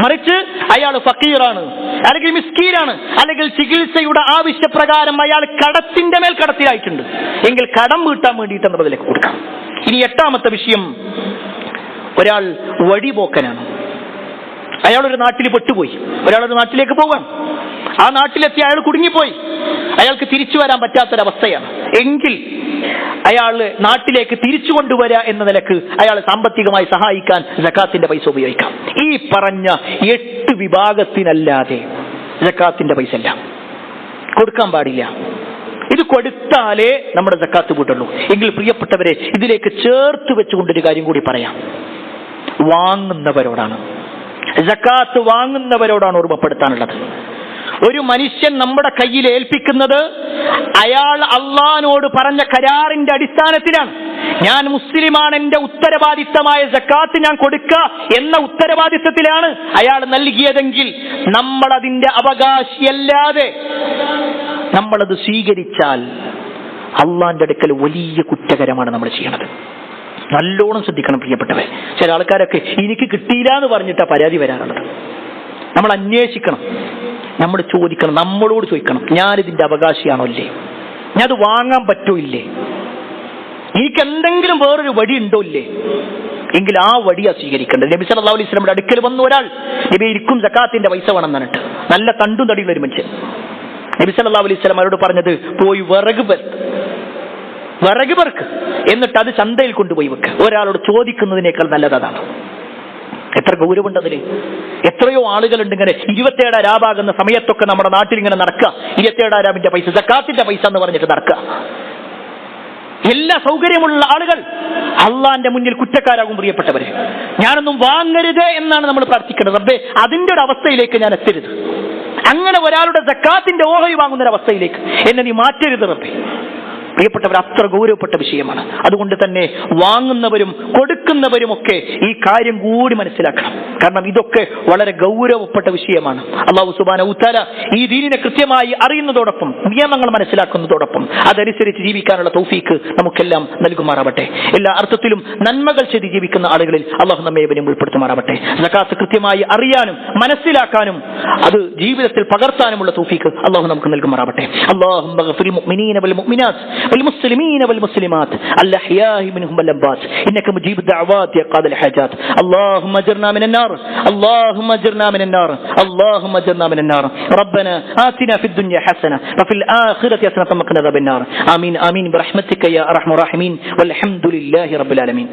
മറിച്ച് അയാൾ ഫക്കീറാണ് അല്ലെങ്കിൽ മിസ്കീനാണ്, അല്ലെങ്കിൽ ചികിത്സയുടെ ആവശ്യപ്രകാരം അയാൾ കടത്തിന്റെ മേൽ കടത്തിലായിട്ടുണ്ട്, എങ്കിൽ കടം വീട്ടാൻ വേണ്ടിയിട്ട് എന്നതിലേക്ക് കൊടുക്കാം. ഇനി 8ാമത്തെ വിഷയം, ഒരാൾ വഴിപോക്കനാണ്. അയാളൊരു നാട്ടിൽ പെട്ടുപോയി, ഒരാളൊരു നാട്ടിലേക്ക് പോകാൻ, ആ നാട്ടിലെത്തി അയാൾ കുടുങ്ങിപ്പോയി, അയാൾക്ക് തിരിച്ചു വരാൻ പറ്റാത്തൊരവസ്ഥയാണ്. എങ്കിൽ അയാൾ നാട്ടിലേക്ക് തിരിച്ചു കൊണ്ടുവരിക എന്ന നിലക്ക് അയാൾ സാമ്പത്തികമായി സഹായിക്കാൻ സകാത്തിന്റെ പൈസ ഉപയോഗിക്കാം. ഈ പറഞ്ഞ 8 വിഭാഗത്തിനല്ലാതെ സകാത്തിന്റെ പൈസ അല്ല, കൊടുക്കാൻ പാടില്ല. ഇത് കൊടുത്താലേ നമ്മുടെ സക്കാത്ത് കൂട്ടുള്ളൂ. എങ്കിൽ പ്രിയപ്പെട്ടവരെ, ഇതിലേക്ക് ചേർത്ത് വെച്ചുകൊണ്ടൊരു കാര്യം കൂടി പറയാം. വാങ്ങുന്നവരോടാണ്, സക്കാത്ത് വാങ്ങുന്നവരോടാണ് ഓർമ്മപ്പെടുത്താനുള്ളത്. ഒരു മനുഷ്യൻ നമ്മുടെ കയ്യിൽ ഏൽപ്പിക്കുന്നത് അയാൾ അള്ളാഹിനോട് പറഞ്ഞ കരാറിന്റെ അടിസ്ഥാനത്തിലാണ്. ഞാൻ മുസ്ലിമാണ്, എന്റെ ഉത്തരവാദിത്തമായ സക്കാത്ത് ഞാൻ കൊടുക്കുക എന്ന ഉത്തരവാദിത്തത്തിലാണ് അയാൾ നൽകിയതെങ്കിൽ നമ്മൾ അതിന്റെ അവകാശിയല്ലാതെ നമ്മളത് സ്വീകരിച്ചാൽ അള്ളാന്റെ അടുക്കൽ വലിയ കുറ്റകരമാണ് നമ്മൾ ചെയ്യണത്. നല്ലോണം ശ്രദ്ധിക്കണം പ്രിയപ്പെട്ടവരെ. ചില ആൾക്കാരൊക്കെ എനിക്ക് കിട്ടിയില്ല എന്ന് പറഞ്ഞിട്ടാ പരാതി വരാനുള്ളത്. നമ്മൾ അന്വേഷിക്കണം, നമ്മൾ ചോദിക്കണം, നമ്മളോട് ചോദിക്കണം, ഞാനിതിന്റെ അവകാശിയാണോ ഇല്ലേ, ഞാൻ അത് വാങ്ങാൻ പറ്റോ ഇല്ലേ, എനിക്ക് എന്തെങ്കിലും വേറൊരു വഴി ഉണ്ടോ ഇല്ലേ, എങ്കിൽ ആ വഴിയാ സ്വീകരിക്കേണ്ടത്. നബി സല്ലല്ലാഹു അലൈഹി വസല്ലമയുടെ അടുക്കൽ വന്ന ഒരാൾ, നബി ഇരിക്കും സക്കാത്തിന്റെ പൈസ വേണം എന്നിട്ട്, നല്ല തണ്ടും തടിയുള്ള ഒരു മനുഷ്യൻ. നബി സല്ലല്ലാഹു അലൈഹി വസല്ലം അവരോട് പറഞ്ഞത്, പോയി വിറക് വിറക് പെറുക്ക്, എന്നിട്ട് അത് ചന്തയിൽ കൊണ്ടുപോയി വെക്കുക. ഒരാളോട് ചോദിക്കുന്നതിനേക്കാൾ നല്ലതാണ്. എത്ര ഗൗരവമുണ്ടതിന്. എത്രയോ ആളുകളുണ്ട് ഇങ്ങനെ 27 രാവാകുന്ന സമയത്തൊക്കെ നമ്മുടെ നാട്ടിൽ ഇങ്ങനെ നടക്കുക. 27 രാവിന്റെ പൈസ, സക്കാത്തിന്റെ പൈസ എന്ന് പറഞ്ഞിട്ട് നടക്കുക. എല്ലാ സൗകര്യമുള്ള ആളുകൾ അള്ളാന്റെ മുന്നിൽ കുറ്റക്കാരാകും. പ്രിയപ്പെട്ടവരെ, ഞാനൊന്നും വാങ്ങരുത് എന്നാണ് നമ്മൾ പ്രാർത്ഥിക്കേണ്ടത്. റബ്ബേ, അതിന്റെ ഒരു അവസ്ഥയിലേക്ക് ഞാൻ എത്തരുത്. അങ്ങനെ ഒരാളുടെ സക്കാത്തിന്റെ ഓഹരി വാങ്ങുന്ന ഒരു അവസ്ഥയിലേക്ക് എന്നെ നീ മാറ്റരുത് റബ്ബേ. പ്രിയപ്പെട്ടവർ, അത്ര ഗൗരവപ്പെട്ട വിഷയമാണ്. അതുകൊണ്ട് തന്നെ വാങ്ങുന്നവരും കൊടുക്കുന്നവരും ഒക്കെ ഈ കാര്യം കൂടി മനസ്സിലാക്കണം. കാരണം ഇതൊക്കെ വളരെ ഗൗരവപ്പെട്ട വിഷയമാണ്. അല്ലാഹു സുബ്ഹാനഹു വ തആല ഈ ദീനിനെ കൃത്യമായി അറിയുന്നതോടൊപ്പം നിയമങ്ങൾ മനസ്സിലാക്കുന്നതോടൊപ്പം അതനുസരിച്ച് ജീവിക്കാനുള്ള തൗഫീക്ക് നമുക്കെല്ലാം നൽകുമാറാവട്ടെ. എല്ലാ അർത്ഥത്തിലും നന്മകൾ ചെയ്ത് ജീവിക്കുന്ന ആളുകളിൽ അല്ലാഹു നമ്മെ ഇവരും ഉൾപ്പെടുത്തുമാറാവട്ടെ. സകാത്ത് കൃത്യമായി അറിയാനും മനസ്സിലാക്കാനും അത് ജീവിതത്തിൽ പകർത്താനുമുള്ള തൗഫീക്ക് അല്ലാഹു നമുക്ക് നൽകുമാറാവട്ടെ. അല്ലാഹുമ്മ ഗഫിർ മുഅ്മിനീന വൽ മുഅ്മിനാത്ത് والمسلمين والمسلمات الأحياء منهم والأموات إنك مجيب الدعوات يا قاضي الحاجات. اللهم اجرنا من النار، اللهم اجرنا من النار، اللهم اجرنا من النار. ربنا آتنا في الدنيا حسنة وفي الآخرة حسنة وقنا عذاب النار. آمين آمين برحمتك يا أرحم الراحمين والحمد لله رب العالمين.